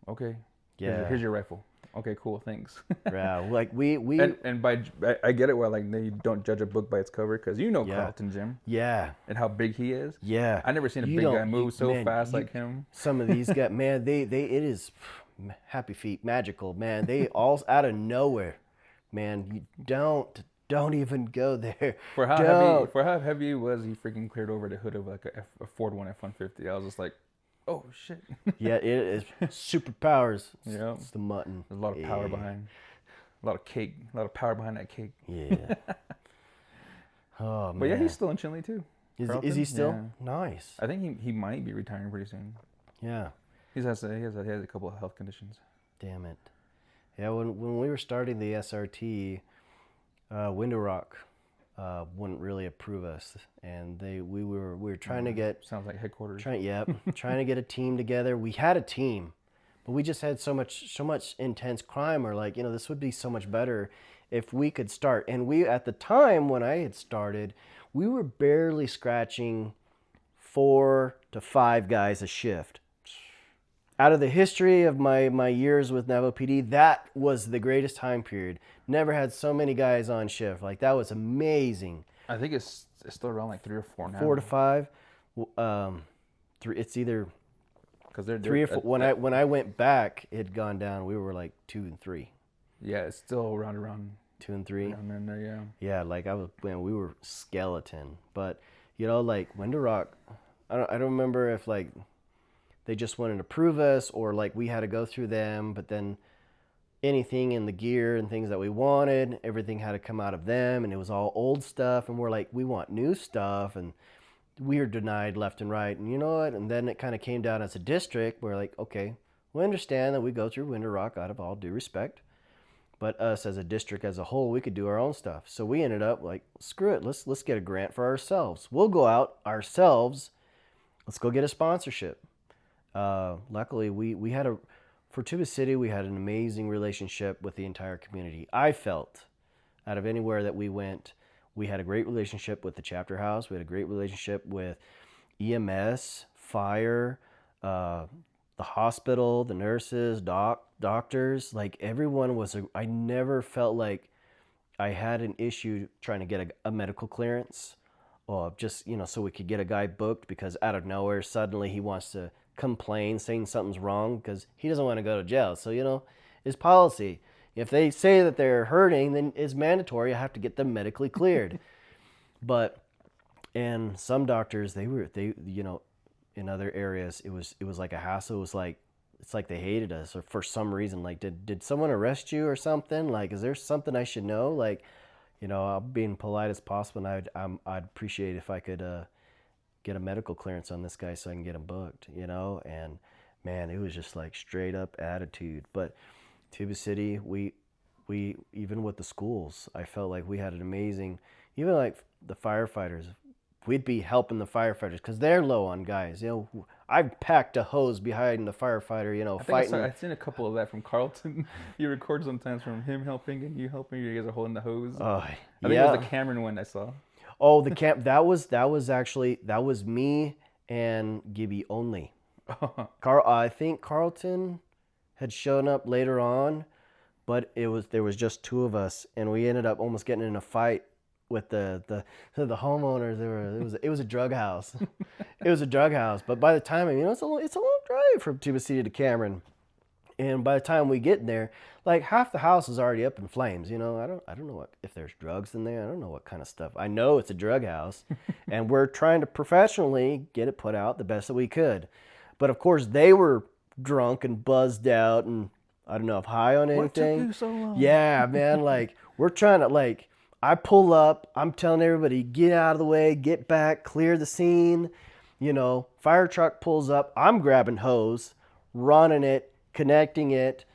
Okay. Yeah. Here's your rifle. Okay, cool. Thanks. Yeah. Like we and I get it where like they don't judge a book by its cover, because Carlton Jim. Yeah. And how big he is. Yeah. I never seen a big guy move so fast like him. Some of these guys, man, it is, Happy Feet, Magical, man. They all out of nowhere, man. You don't even go there. For how heavy it was, he freaking cleared over the hood of like a Ford One F-150. I was just like, oh shit. Yeah, it is superpowers. Yeah, it's the mutton. There's a lot of power behind, a lot of cake, a lot of power behind that cake. Yeah. Oh man. But yeah, he's still in Chile too. Is he still? Yeah. Nice. I think he might be retiring pretty soon. Yeah. He has a couple of health conditions. Damn it. Yeah, when we were starting the SRT, Window Rock wouldn't really approve us, and we were trying to get, sounds like headquarters. Trying to get a team together. We had a team, but we just had so much intense crime. We're like, this would be so much better if we could start. And we, at the time when I had started, we were barely scratching 4 to 5 guys a shift. Out of the history of my years with Navajo PD, that was the greatest time period. Never had so many guys on shift. Like, that was amazing. I think it's still around like 3 or 4 now. 4 to 5. It's either because they're 3 or 4. When I went back, it had gone down. We were like 2 and 3. Yeah, it's still around 2 and 3. Around there, yeah. Yeah, like we were skeleton. But like Window Rock, I don't remember if like they just wanted to prove us or like we had to go through them, but then anything in the gear and things that we wanted, everything had to come out of them, and it was all old stuff, and we're like, we want new stuff, and we were denied left and right. And you know what? And then it kind of came down as a district. We're like, okay, we understand that we go through Window Rock out of all due respect, but us as a district as a whole, we could do our own stuff. So we ended up like, screw it, let's get a grant for ourselves. We'll go out ourselves. Let's go get a sponsorship. Luckily, we had for Tuba City, we had an amazing relationship with the entire community. I felt, out of anywhere that we went, we had a great relationship with the chapter house. We had a great relationship with EMS, fire, the hospital, the nurses, doctors. Like, everyone was, I never felt like I had an issue trying to get a medical clearance, or just, so we could get a guy booked, because out of nowhere, suddenly he wants to complain, saying something's wrong because he doesn't want to go to jail. So, it's policy. If they say that they're hurting, then it's mandatory. I have to get them medically cleared. And some doctors, they in other areas, it was like a hassle. It's like they hated us, or for some reason, like, did someone arrest you or something? Like, is there something I should know? Like, I'll be being polite as possible, and I'd appreciate if I could get a medical clearance on this guy so I can get him booked, and man, it was just like straight up attitude. But Tuba City, we even with the schools, I felt like we had an amazing, even like the firefighters, we'd be helping the firefighters because they're low on guys. I've packed a hose behind the firefighter, fighting. I've seen a couple of that from Carlton. You record sometimes from him helping and you helping. You guys are holding the hose. I think it was the Cameron one I saw. Oh, the camp. That was me and Gibby only. I think Carlton had shown up later on, but there was just 2 of us, and we ended up almost getting in a fight with the homeowners. It was a drug house. It was a drug house. But by the time, it's a long drive from Tuba City to Cameron. And by the time we get there, like, half the house is already up in flames. I don't know if there's drugs in there. I don't know what kind of stuff. I know it's a drug house, and we're trying to professionally get it put out the best that we could. But of course, they were drunk and buzzed out, and I don't know if high on anything. What took you so long? Yeah, man. Like, we're trying to, I pull up. I'm telling everybody, get out of the way, get back, clear the scene. Fire truck pulls up. I'm grabbing hose, running it, connecting it,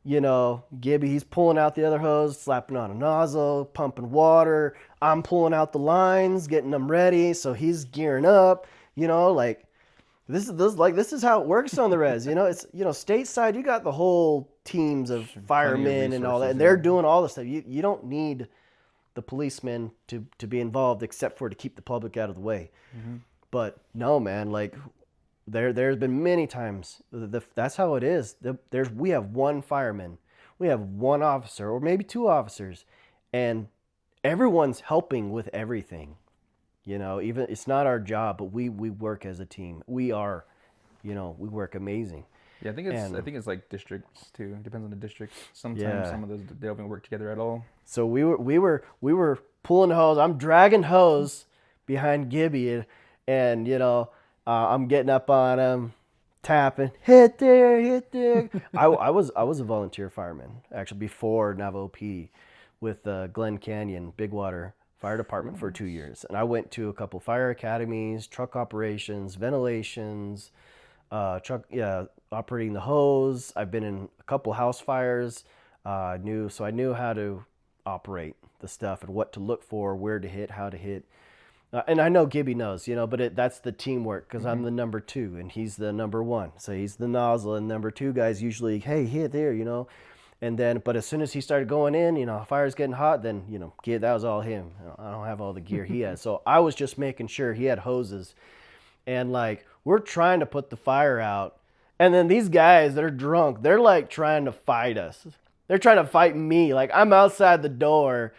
Gibby, he's pulling out the other hose, slapping on a nozzle, pumping water. I'm pulling out the lines, getting them ready. So he's gearing up, this is how it works on the res. It's, stateside, you got the whole teams of firemen and all that, and they're doing all this stuff. You don't need the policemen to be involved, except for to keep the public out of the way. Mm-hmm. But no, man, there's been many times that's how it is. We have 1 fireman, we have 1 officer, or maybe 2 officers, and everyone's helping with everything. Even it's not our job, but we work as a team. We are, we work amazing. Yeah, I think it's like districts too. It depends on the districts. Sometimes some of those they don't even work together at all. So we were pulling hose. I'm dragging hose behind Gibby, and I'm getting up on him, tapping, hit there, hit there. I was a volunteer fireman actually before Navajo PD with Glen Canyon Big Water Fire Department for 2 years, and I went to a couple fire academies, truck operations, ventilations, operating the hose. I've been in a couple house fires. I knew how to operate the stuff and what to look for, where to hit, how to hit. And I know Gibby knows, but that's the teamwork because I'm the number 2 and he's the number 1. So he's the nozzle, and number 2 guys usually, hey, hit there, And then, but as soon as he started going in, fire's getting hot, then, that was all him. I don't have all the gear he has. So I was just making sure he had hoses. And like, we're trying to put the fire out. And then these guys that are drunk, they're like trying to fight us. They're trying to fight me. Like, I'm outside the door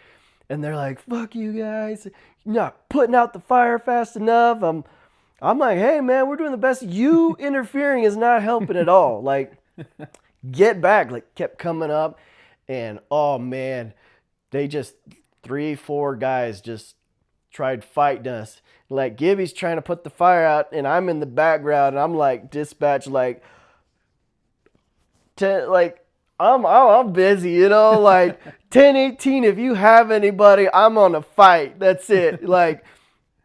and they're like, fuck you guys. You're not putting out the fire fast enough. I'm like, hey man, we're doing the best. You interfering is not helping at all. Like, get back. Like, kept coming up, and oh man, they just 3-4 guys just tried fighting us. Like, Gibby's trying to put the fire out and I'm in the background and I'm like dispatch, like I'm busy, like 10-18, if you have anybody, I'm on a fight. That's it. Like,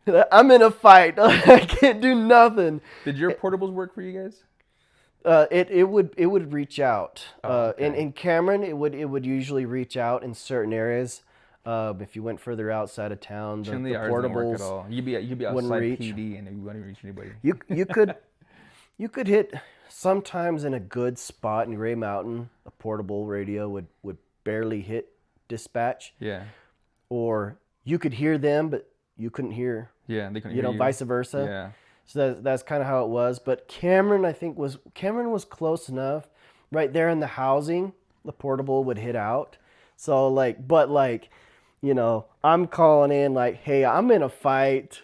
I'm in a fight. I can't do nothing. Did your portables work for you guys? It would reach out. Okay. In Cameron, it would usually reach out in certain areas. If you went further outside of town, the portables at all. You'd be outside PD and you wouldn't reach anybody. You could hit sometimes in a good spot in Gray Mountain. A portable radio would barely hit dispatch. Yeah. Or you could hear them, but you couldn't hear. Yeah, they couldn't hear you. Vice versa. Yeah. So that's kind of how it was. But Cameron, Cameron was close enough. Right there in the housing, the portable would hit out. So I'm calling in like, hey, I'm in a fight.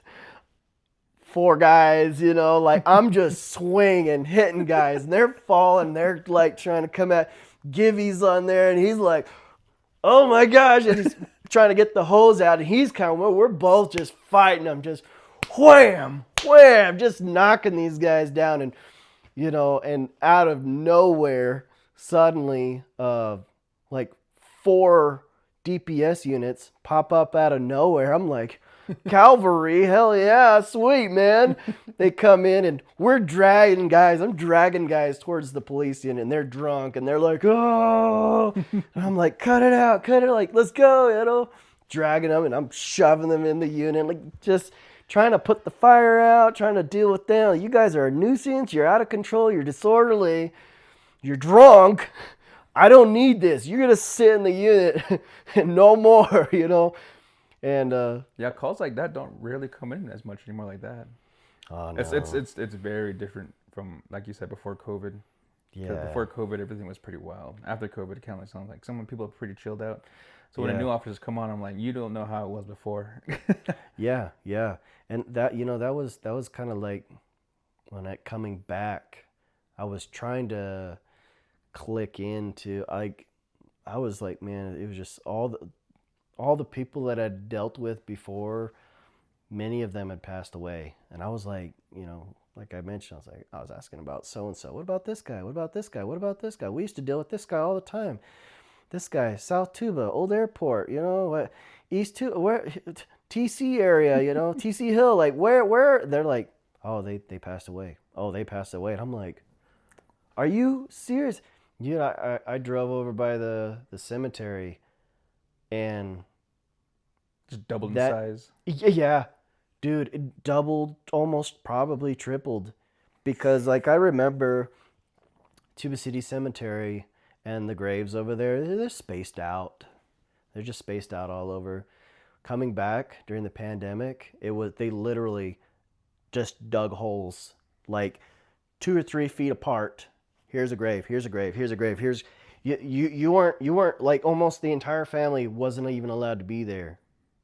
4 guys, I'm just swinging, hitting guys, and they're falling. They're like trying to come at. Gibby's on there, and he's like, oh my gosh, and he's trying to get the hose out, and he's we're both just fighting. I'm just wham, wham, just knocking these guys down, and and out of nowhere, suddenly, like 4 DPS units pop up out of nowhere. I'm like, cavalry, hell yeah, sweet, man. They come in and we're dragging guys. I'm dragging guys towards the police unit, and they're drunk and they're like, oh, and I'm like, cut it out, like, let's go, dragging them, and I'm shoving them in the unit, like just trying to put the fire out, trying to deal with them. You guys are a nuisance. You're out of control. You're disorderly. You're drunk. I don't need this. You're going to sit in the unit and no more, And yeah, calls like that don't really come in as much anymore like that. Oh no. It's very different from, like you said, before COVID. Yeah. Before COVID, everything was pretty wild. After COVID, it kind of sounds like people are pretty chilled out. So when the new officers come on, I'm like, you don't know how it was before. Yeah. And that that was kind of like when coming back, I was trying to click into, like, I was like, man, it was just all the people that I'd dealt with before, many of them had passed away. And I was like, like I mentioned, I was asking about so-and-so. What about this guy? What about this guy? What about this guy? We used to deal with this guy all the time. This guy, South Tuba, Old Airport, East Tuba, where, TC area, TC Hill, like where? They're like, oh, they passed away. Oh, they passed away. And I'm like, are you serious? I drove over by the cemetery, and just doubled in size. Yeah, dude, it doubled, almost probably tripled, because like I remember Tuba City Cemetery and the graves over there, they're spaced out. They're just spaced out all over. Coming back during the pandemic, they literally just dug holes like 2 or 3 feet apart. Here's a grave, here's a grave, here's a grave, here's you weren't like, almost the entire family wasn't even allowed to be there.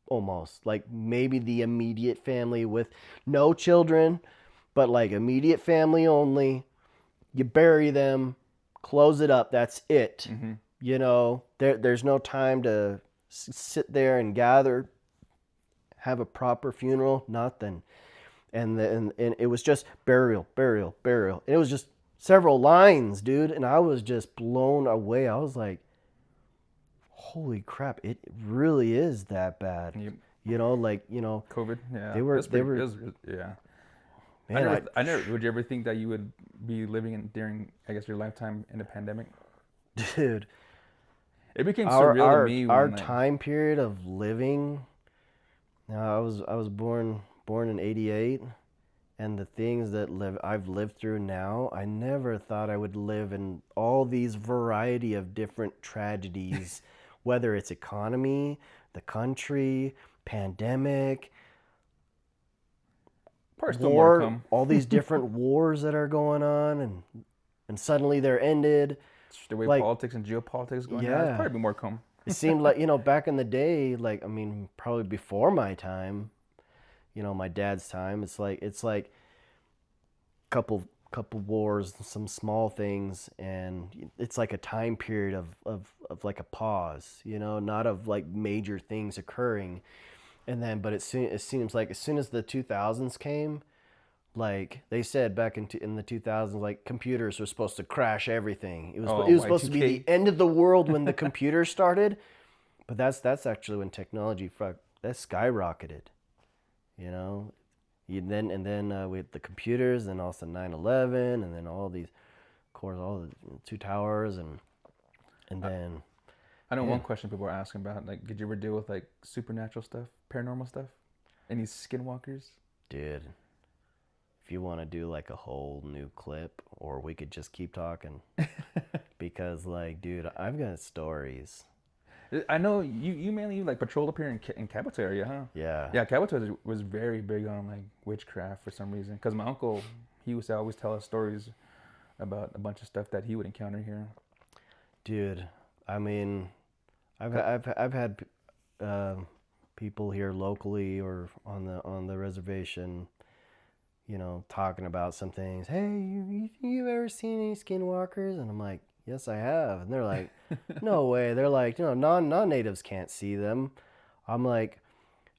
Almost, like maybe the immediate family with no children, but like immediate family only. you bury them, close it up. That's it. Mm-hmm. You know, there's no time to sit there and gather, have a proper funeral, nothing. And it was just burial, burial, burial. And it was just several lines, dude. And I was just blown away. I was like, holy crap, it really is that bad. Yep. You know, like, you know, COVID. Yeah. They were, yeah. man, I never. Would you ever think that you would be living during, I guess, your lifetime in a pandemic? dude, It became surreal to me. Our time period of living. I was born in '88, and the things that I've lived through now, I never thought I would live in all these variety of different tragedies, whether it's economy, the country, pandemic, war, all these different wars that are going on, and suddenly they're ended. The way politics and geopolitics going on, there's probably more come. It seemed like, you know, back in the day, like, I mean, probably before my time, you know, my dad's time, it's like couple wars, some small things, and it's like a time period of like a pause, you know, not of like major things occurring. And then, but it seems like as soon as the 2000s came, like they said back in the 2000s, like computers were supposed to crash everything. It was supposed to be the end of the world when the computers started. But that's actually when technology that skyrocketed. You know, then with the computers, and also 9/11, and then all these, of course, all the two towers, and then. I know one question people are asking about, like, did you ever deal with like supernatural stuff, paranormal stuff, any skinwalkers? Dude. If you want to do like a whole new clip, or we could just keep talking, because like, dude, I've got stories. I know you mainly like patrolled up here in Capito area, huh? Yeah. Yeah, Capito was very big on like witchcraft for some reason. Cause my uncle, he used to always tell us stories about a bunch of stuff that he would encounter here. Dude, I mean, I've had people here locally or on the reservation, you know, talking about some things. Hey, you ever seen any skinwalkers? And I'm like, yes, I have. And they're like, no way. They're like, you know, non-natives can't see them. I'm like,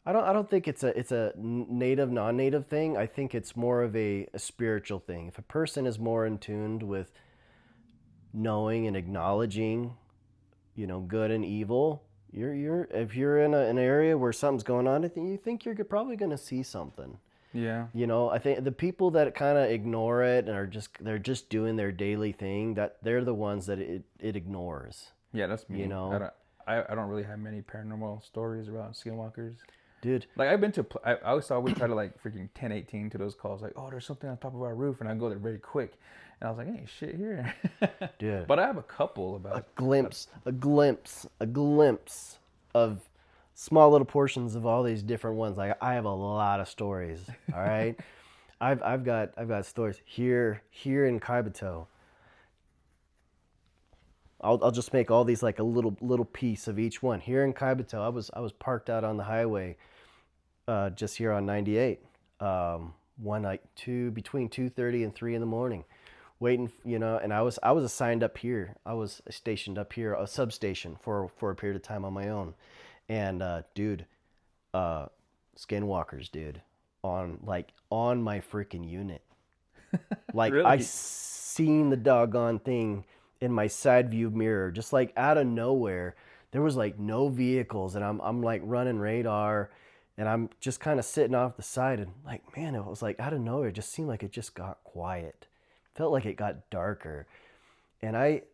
I don't think it's a native non-native thing. I think it's more of a spiritual thing. If a person is more in tune with knowing and acknowledging, you know, good and evil, if you're in an area where something's going on, you think you're probably going to see something. Yeah. You know, I think the people that kind of ignore it and they're just doing their daily thing, that they're the ones that it ignores. Yeah, that's me. You know, I don't really have many paranormal stories about skinwalkers. Dude, like I've been to, I always try to like freaking 1018 to those calls, like, oh, there's something on top of our roof, and I go there very quick, and I was like, hey, shit here. Dude. But I have a couple about a glimpse of small little portions of all these different ones. Like, I have a lot of stories. All right, I've got stories here in Kaibito. I'll just make all these like a little piece of each one. Here in Kaibito, I was parked out on the highway, just here on 98, one night, between 2:30 and 3 in the morning, waiting, you know. And I was assigned up here. I was stationed up here, a substation for a period of time on my own. And dude, skinwalkers, dude, on my freaking unit. Like, really? I seen the doggone thing in my side view mirror, just like out of nowhere. There was like no vehicles, and I'm like running radar, and I'm just kind of sitting off the side, and like, man, it was like out of nowhere. It just seemed like it just got quiet. Felt like it got darker, and I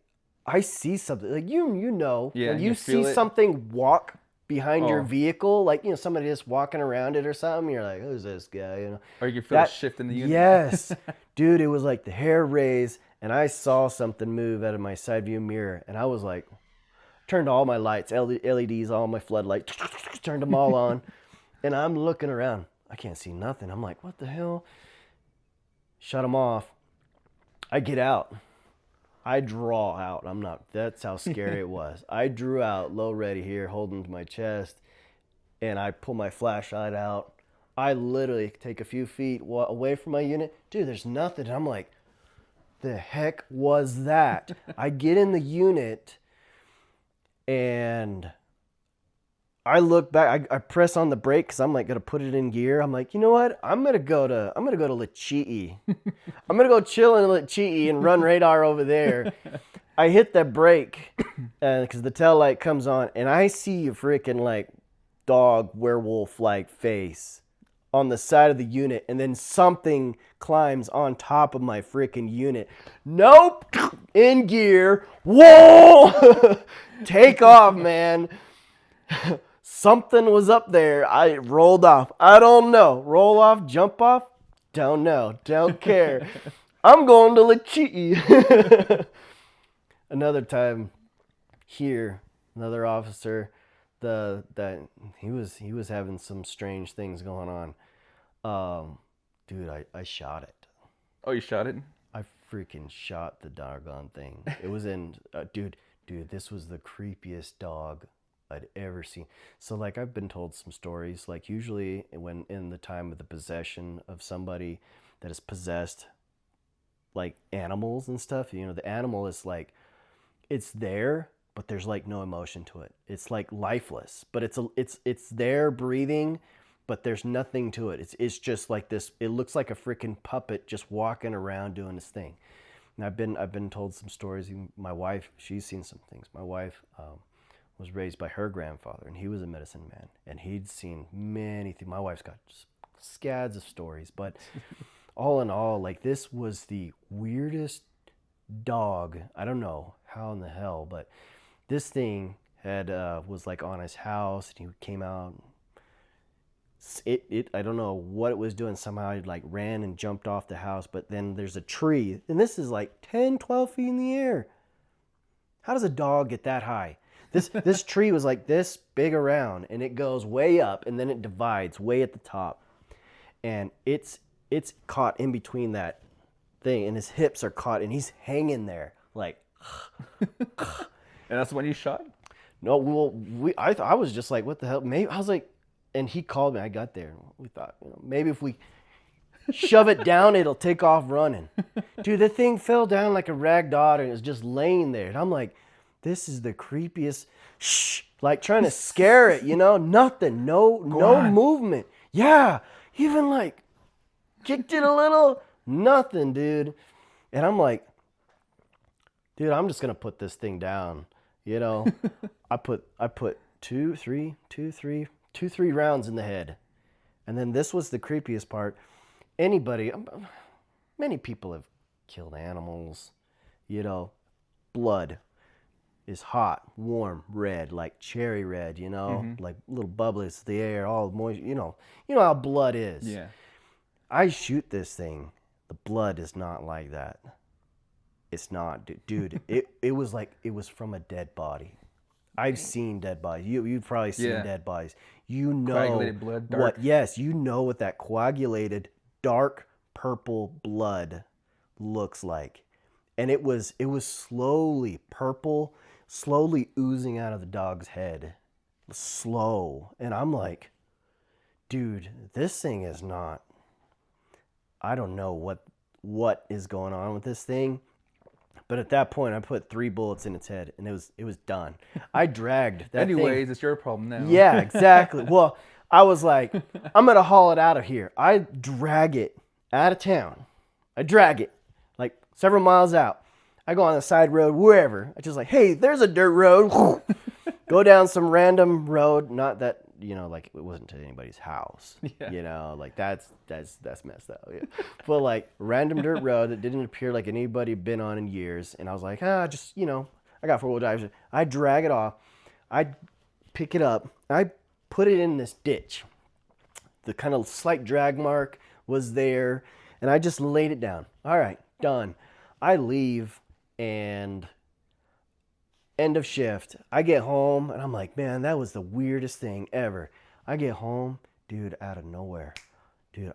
see something, like, you know, yeah, when you see something walk behind your vehicle, like, you know, somebody just walking around it or something, you're like, who's this guy, you know? Or you can feel a shift in the unit. Yes. Dude, it was like the hair raised, and I saw something move out of my side view mirror, and I was like, turned all my lights, LEDs, all my floodlights, turned them all on, and I'm looking around. I can't see nothing. I'm like, what the hell? Shut them off. I get out. I draw out. That's how scary it was. I drew out, low ready here, holding to my chest, and I pull my flashlight out. I literally take a few feet away from my unit. Dude, there's nothing. And I'm like, the heck was that? I get in the unit and I look back. I press on the brake because I'm like gonna put it in gear. I'm like, you know what? I'm gonna go to Lachi'i. I'm gonna go chill in Lachi'i and run radar over there. I hit the brake because the tail light comes on, and I see a freaking like dog werewolf like face on the side of the unit, and then something climbs on top of my freaking unit. Nope, in gear. Whoa, take off, man. Something was up there. I rolled off. I don't know. Roll off, jump off? Don't know. Don't care. I'm going to Lachi'i. Another time here, another officer, he was having some strange things going on. Dude, I shot it. Oh, you shot it? I freaking shot the doggone thing. It was in, dude, this was the creepiest dog I'd ever seen. So like I've been told some stories, like usually when in the time of the possession of somebody that is possessed, like animals and stuff, you know, the animal is like, it's there, but there's like no emotion to it. It's like lifeless, but it's there breathing, but there's nothing to it. It's just like this. It looks like a freaking puppet just walking around doing his thing. And I've been told some stories. My wife, she's seen some things. My wife was raised by her grandfather, and he was a medicine man, and he'd seen many things. My wife's got just scads of stories, but all in all, like this was the weirdest dog. I don't know how in the hell, but this thing had was like on his house, and he came out. I don't know what it was doing. Somehow it like ran and jumped off the house, but then there's a tree, and this is like 10, 12 feet in the air. How does a dog get that high? This tree was like this big around, and it goes way up, and then it divides way at the top, and it's caught in between that thing, and his hips are caught, and he's hanging there like. And that's when you shot? No, well, I was just like, what the hell? Maybe I was like, and he called me. I got there, and we thought, you know, maybe if we shove it down, it'll take off running. Dude, the thing fell down like a rag doll, and it was just laying there, and I'm like, this is the creepiest. Shh, like trying to scare it, you know? Nothing, no movement. Yeah, even like kicked it a little. Nothing, dude. And I'm like, dude, I'm just gonna put this thing down. You know, I put 2-3 rounds in the head, and then this was the creepiest part. Many people have killed animals. You know, blood is hot, warm, red, like cherry red. You know, like little bubbles, the air, all moist. You know how blood is. Yeah. I shoot this thing. The blood is not like that. It's not, dude. It was like it was from a dead body. I've seen dead bodies. You've probably seen dead bodies. You know coagulated blood, dark. what? Yes, you know what that coagulated dark purple blood looks like, and it was slowly purple, slowly oozing out of the dog's head, slow. And I'm like, dude, this thing is not. I don't know what is going on with this thing. But at that point, I put 3 bullets in its head, and it was done. I dragged that Anyways, thing. it's your problem now. Yeah, exactly. Well, I was like, I'm going to haul it out of here. I drag it out of town. I drag it like several miles out. I go on the side road, wherever. I just like, hey, there's a dirt road. Go down some random road. Not that, you know, like it wasn't to anybody's house. Yeah. You know, like that's messed up. Yeah. But like random dirt road that didn't appear like anybody had been on in years. And I was like, just, you know, I got 4-wheel drive. I drag it off. I pick it up. I put it in this ditch. The kind of slight drag mark was there. And I just laid it down. All right, done. I leave, and end of shift. I get home, and I'm like, man, that was the weirdest thing ever. I get home, dude, out of nowhere. Dude,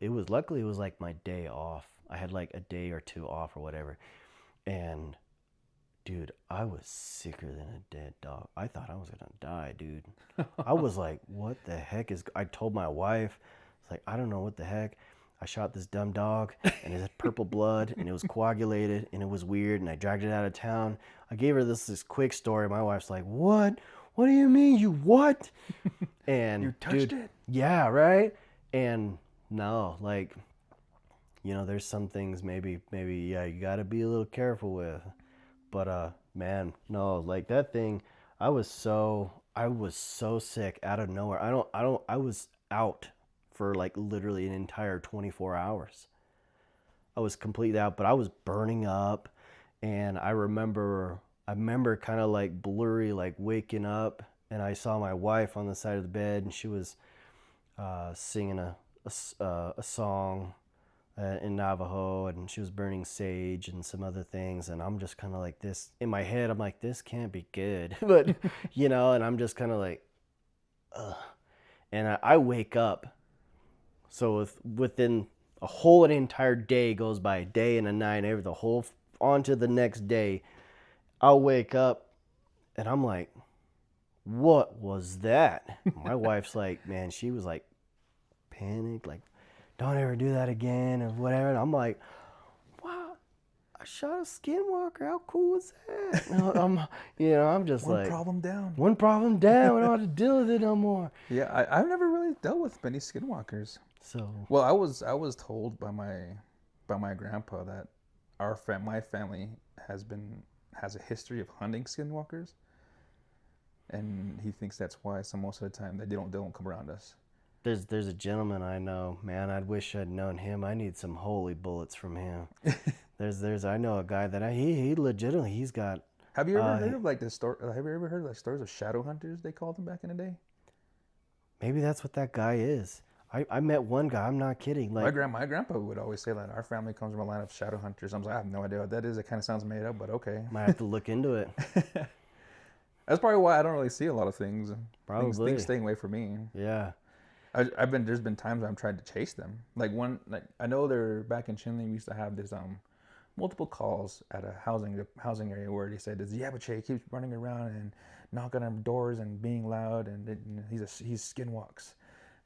it was luckily it was like my day off. I had like a day or 2 off or whatever. And dude, I was sicker than a dead dog. I thought I was gonna die, dude. I was like, what the heck I told my wife, it's like, I don't know what the heck. I shot this dumb dog, and it had purple blood, and it was coagulated, and it was weird, and I dragged it out of town. I gave her this quick story. My wife's like, what? What do you mean, you what? And you touched it? Yeah, right? And no, like, you know, there's some things maybe, yeah, you got to be a little careful with. But, man, no, like that thing, I was so sick out of nowhere. I was out for like literally an entire 24 hours. I was completely out, but I was burning up. And I remember kind of like blurry, like waking up, and I saw my wife on the side of the bed, and she was singing a song in Navajo, and she was burning sage and some other things, and I'm just kind of like this in my head. I'm like, this can't be good, but you know, and I'm just kind of like, ugh. And I wake up. So within a whole entire day goes by, a day and a night, the whole on to the next day, I'll wake up and I'm like, what was that? My wife's like, man, she was like panicked, like, don't ever do that again or whatever. And I'm like, wow, I shot a skinwalker. How cool was that? I'm just one like, problem down. One problem down. We don't have to deal with it no more. Yeah, I've never really dealt with many skinwalkers. So well, I was told by my grandpa that my family has a history of hunting skinwalkers, and he thinks that's why most of the time they don't come around us. There's a gentleman I know, man. I wish I'd known him. I need some holy bullets from him. I know a guy that he legitimately, he's got. Have you ever heard of like this story? Have you ever heard like stories of shadow hunters? They called them back in the day. Maybe that's what that guy is. I met one guy. I'm not kidding. Like my grandpa would always say that our family comes from a line of shadow hunters. I was like, I have no idea what that is. It kind of sounds made up, but okay. Might have to look into it. That's probably why I don't really see a lot of things. Probably things staying away from me. Yeah. There's been times I've tried to chase them. Like I know they're back in Chinle. We used to have this multiple calls at a housing area where they said this Yabache keeps running around and knocking on doors and being loud, and he's skinwalks.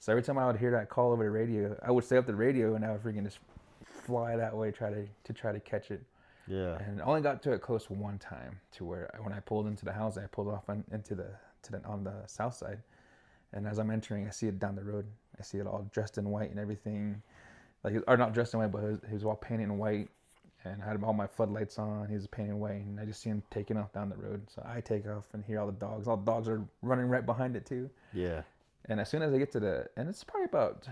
So every time I would hear that call over the radio, I would stay up the radio and I would freaking just fly that way, try to catch it. Yeah. And I only got to it close one time, to where when I pulled into the house, I pulled off on the south side. And as I'm entering, I see it down the road. I see it all dressed in white and everything. Or not dressed in white, but he was all painted in white. And I had all my floodlights on. He was painted in white. And I just see him taking off down the road. So I take off and hear all the dogs. All the dogs are running right behind it too. Yeah. And as soon as I get and it's probably about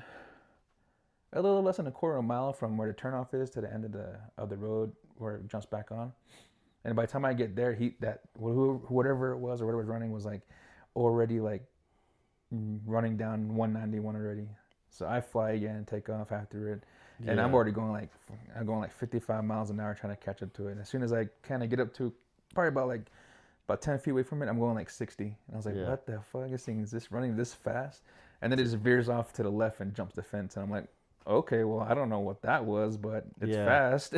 a little less than a quarter of a mile from where the turnoff is to the end of the road where it jumps back on. And by the time I get there, whatever it was or whatever was running was like already like running down 191 already. So I fly again and take off after it. And I'm already going like 55 miles an hour trying to catch up to it. And as soon as I kind of get up to probably about 10 feet away from it, I'm going like 60. And I was like, what the fuck? This thing is this running this fast? And then it just veers off to the left and jumps the fence. And I'm like, okay, well, I don't know what that was, but it's fast.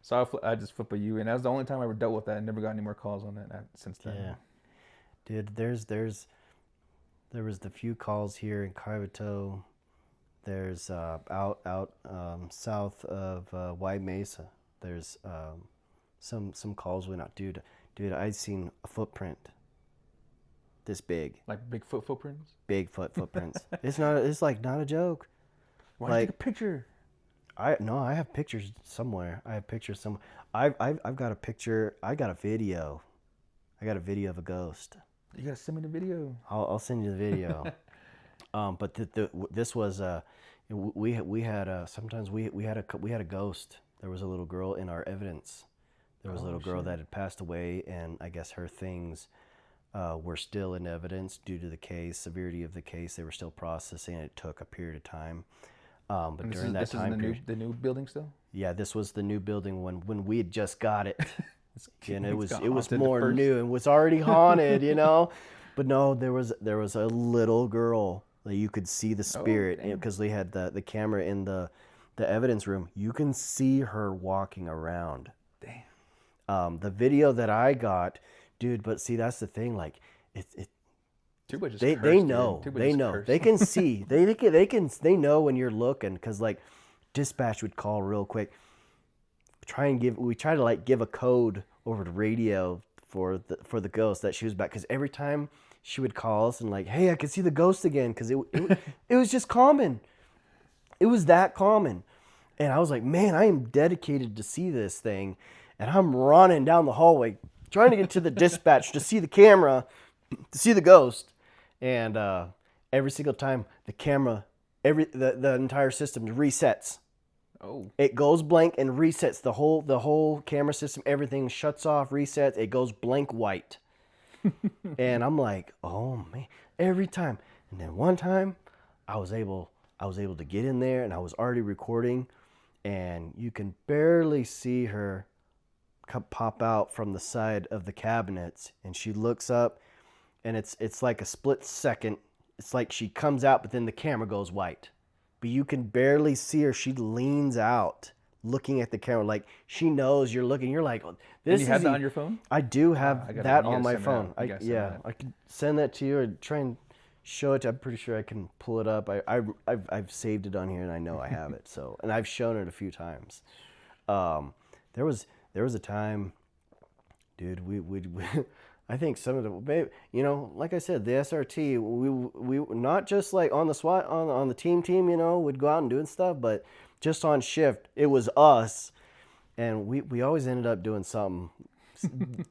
So I just flip a U. And that was the only time I ever dealt with that. I never got any more calls on that since then. Yeah. Dude, there was the few calls here in Kaibito. There's out south of White Mesa. There's some calls went out. Dude, I'd seen a footprint this big. Like Bigfoot footprints? Bigfoot footprints. It's like not a joke. Why did you take a picture? I have pictures somewhere. I've got a picture. I got a video. I got a video of a ghost. You gotta send me the video. I'll send you the video. But this was we had a ghost. There was a little girl in our evidence. There was a little girl that had passed away, and I guess her things were still in evidence due to the case, severity of the case. They were still processing. It took a period of time. But and during that time period, the new building still? Yeah, this was the new building when we had just got it. And it was haunted more new and was already haunted, you know. But no, there was a little girl that you could see the spirit because they had the camera in the evidence room. You can see her walking around. Damn. The video that I got, dude. But see, that's the thing. Like Tuba just they cursed, know dude. they know they can see they know when you're looking because like Dispatch would call real quick. We try to like give a code over the radio for the ghost that she was back, because every time she would call us and like, hey, I can see the ghost again, because it was just common. It was that common. And I was like, man, I am dedicated to see this thing. And I'm running down the hallway trying to get to the dispatch to see the camera, to see the ghost. And every single time the camera, the entire system resets. Oh. It goes blank and resets. The whole camera system, everything shuts off, resets. It goes blank white. And I'm like, oh man, every time. And then one time I was able to get in there, and I was already recording, and you can barely see her pop out from the side of the cabinets, and she looks up, and it's like a split second. It's like she comes out, but then the camera goes white. But you can barely see her. She leans out, looking at the camera, like she knows you're looking. You're like, oh, this. And you have that on your phone? I do have that on my phone. I could send that to you or try and show it. I'm pretty sure I can pull it up. I've saved it on here, and I know I have it. So, and I've shown it a few times. There was a time, dude. We I think some of the, you know, like I said, the SRT, we not just like on the SWAT on the team, you know, would go out and doing stuff, but just on shift, it was us, and we always ended up doing something,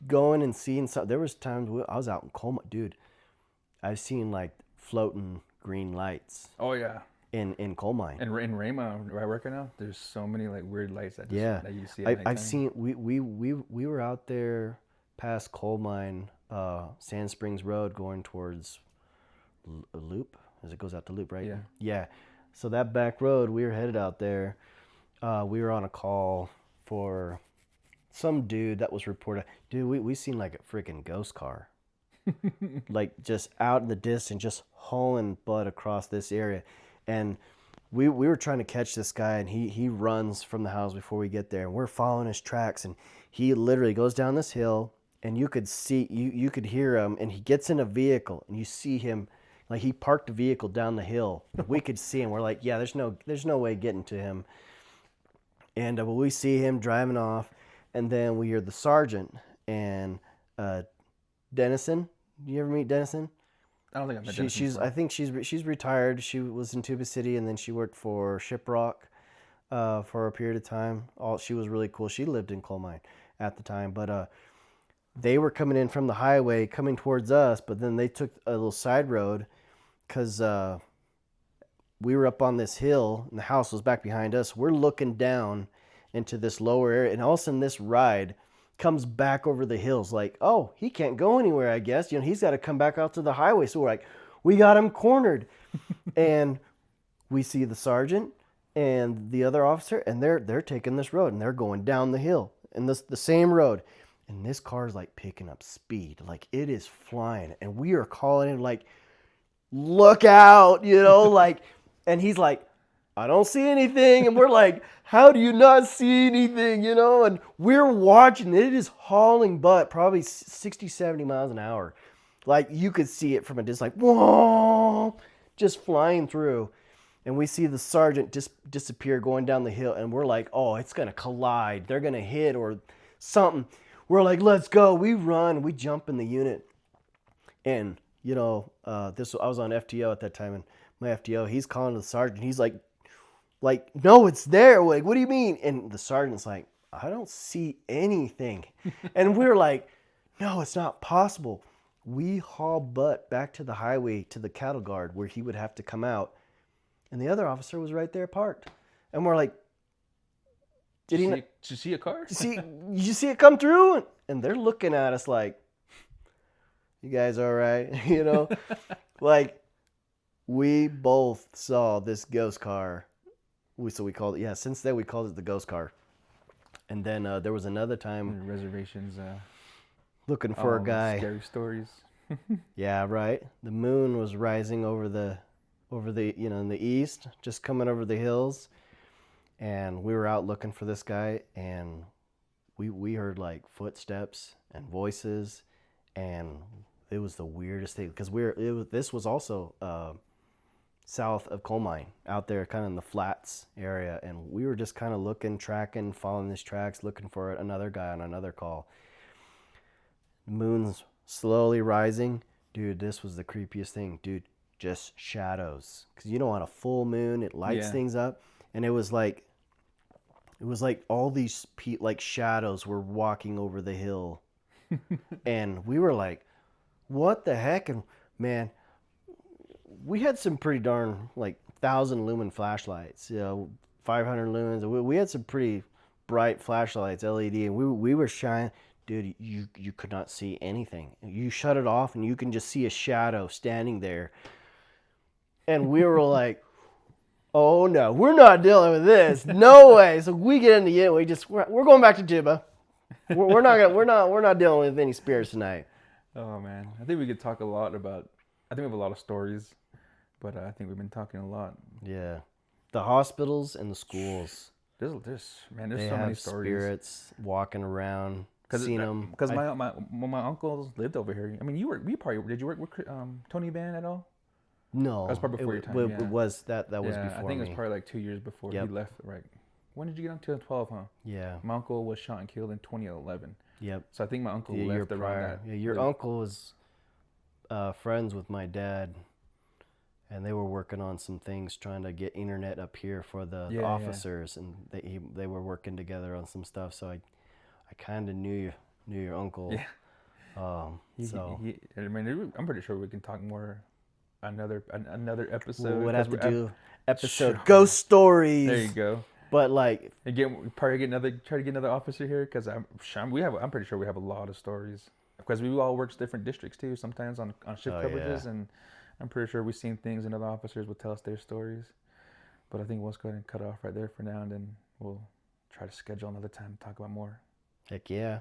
going and seeing something. There was times I was out in Colma, dude. I've seen like floating green lights. Oh yeah. In coal mine. And in Rama, where I work right now, there's so many like weird lights that you see. I've seen. We were out there past coal mine, Sand Springs Road, going towards Loop, as it goes out to Loop, right? Yeah. Yeah. So that back road, we were headed out there. We were on a call for some dude that was reported. Dude, we seen like a freaking ghost car. Like just out in the distance, just hauling butt across this area. And we were trying to catch this guy, and he runs from the house before we get there, and we're following his tracks, and he literally goes down this hill, and you could see, you could hear him, and he gets in a vehicle, and you see him, like he parked the vehicle down the hill. We could see him. We're like, yeah, there's no way getting to him. And we see him driving off, and then we hear the sergeant and Dennison. Do you ever meet Dennison? I don't think I've met Dennison. I think she's retired. She was in Tuba City, and then she worked for Shiprock for a period of time. She was really cool. She lived in coal mine at the time, but they were coming in from the highway, coming towards us, but then they took a little side road because we were up on this hill, and the house was back behind us. We're looking down into this lower area, and all of a sudden this ride comes back over the hills, like, oh, he can't go anywhere, I guess. You know, he's got to come back out to the highway. So we're like, we got him cornered. And we see the sergeant and the other officer, and they're taking this road, and they're going down the hill, and the same road. And this car is like picking up speed, like it is flying, and we are calling him like, look out, you know, like, and he's like, I don't see anything. And we're like, how do you not see anything, you know? And we're watching. It is hauling butt, probably 60, 70 miles an hour. Like, you could see it from a distance, like, whoa, just flying through. And we see the sergeant disappear going down the hill. And we're like, oh, it's going to collide. They're going to hit or something. We're like, let's go. We run. We jump in the unit. And, you know, I was on FTO at that time. And my FTO, he's calling the sergeant. He's like, no, it's there. Like, what do you mean? And the sergeant's like, I don't see anything. And we're like, no, it's not possible. We haul butt back to the highway to the cattle guard where he would have to come out. And the other officer was right there parked. And we're like, did you see a car? Did you see it come through? And they're looking at us like, you guys all right? You know, like we both saw this ghost car. So we called it, since then we called it the ghost car. And then there was another time. Reservations. Looking for a guy. Scary stories. Yeah, right. The moon was rising over the, you know, in the east, just coming over the hills. And we were out looking for this guy, and we heard like footsteps and voices, and it was the weirdest thing because this was also south of Coal Mine, out there kind of in the flats area. And we were just kind of looking, tracking, following these tracks, looking for another guy on another call. The moon's slowly rising. Dude, this was the creepiest thing. Dude, just shadows. Because you know, on a full moon, it lights things up. And it was like all these like shadows were walking over the hill. And we were like, what the heck? And man, we had some pretty darn like 1,000 lumen flashlights, 500 lumens. We had some pretty bright flashlights, LED, and we were shining. Dude, you could not see anything. You shut it off and you can just see a shadow standing there. And we were like, oh no, we're not dealing with this. No way. So we get in the unit. We're going back to Jibba. We're not dealing with any spirits tonight. Oh man, I think we could talk a lot about. I think we have a lot of stories, but I think we've been talking a lot. Yeah, the hospitals and the schools. There's so many stories. Spirits walking around. Seen them. Because my uncles lived over here. I mean, did you work with Tony Van at all? No, that was probably before your time. It was that was before me. I think it was probably like 2 years before he left. Right. When did you get on 2012, huh? Yeah. My uncle was shot and killed in 2011. Yep. So I think my uncle left around that. Yeah, your uncle was friends with my dad, and they were working on some things, trying to get internet up here for the officers, and they were working together on some stuff. So I kind of knew your uncle. Yeah. I mean, I'm pretty sure we can talk more another episode. We'll have to do episode ghost stories. There you go. But like, try to get another officer here, because I'm pretty sure we have a lot of stories, because we all work different districts too. Sometimes on shift coverages, and I'm pretty sure we've seen things, and other officers will tell us their stories. But I think we'll just go ahead and cut it off right there for now, and then we'll try to schedule another time to talk about more. Heck yeah.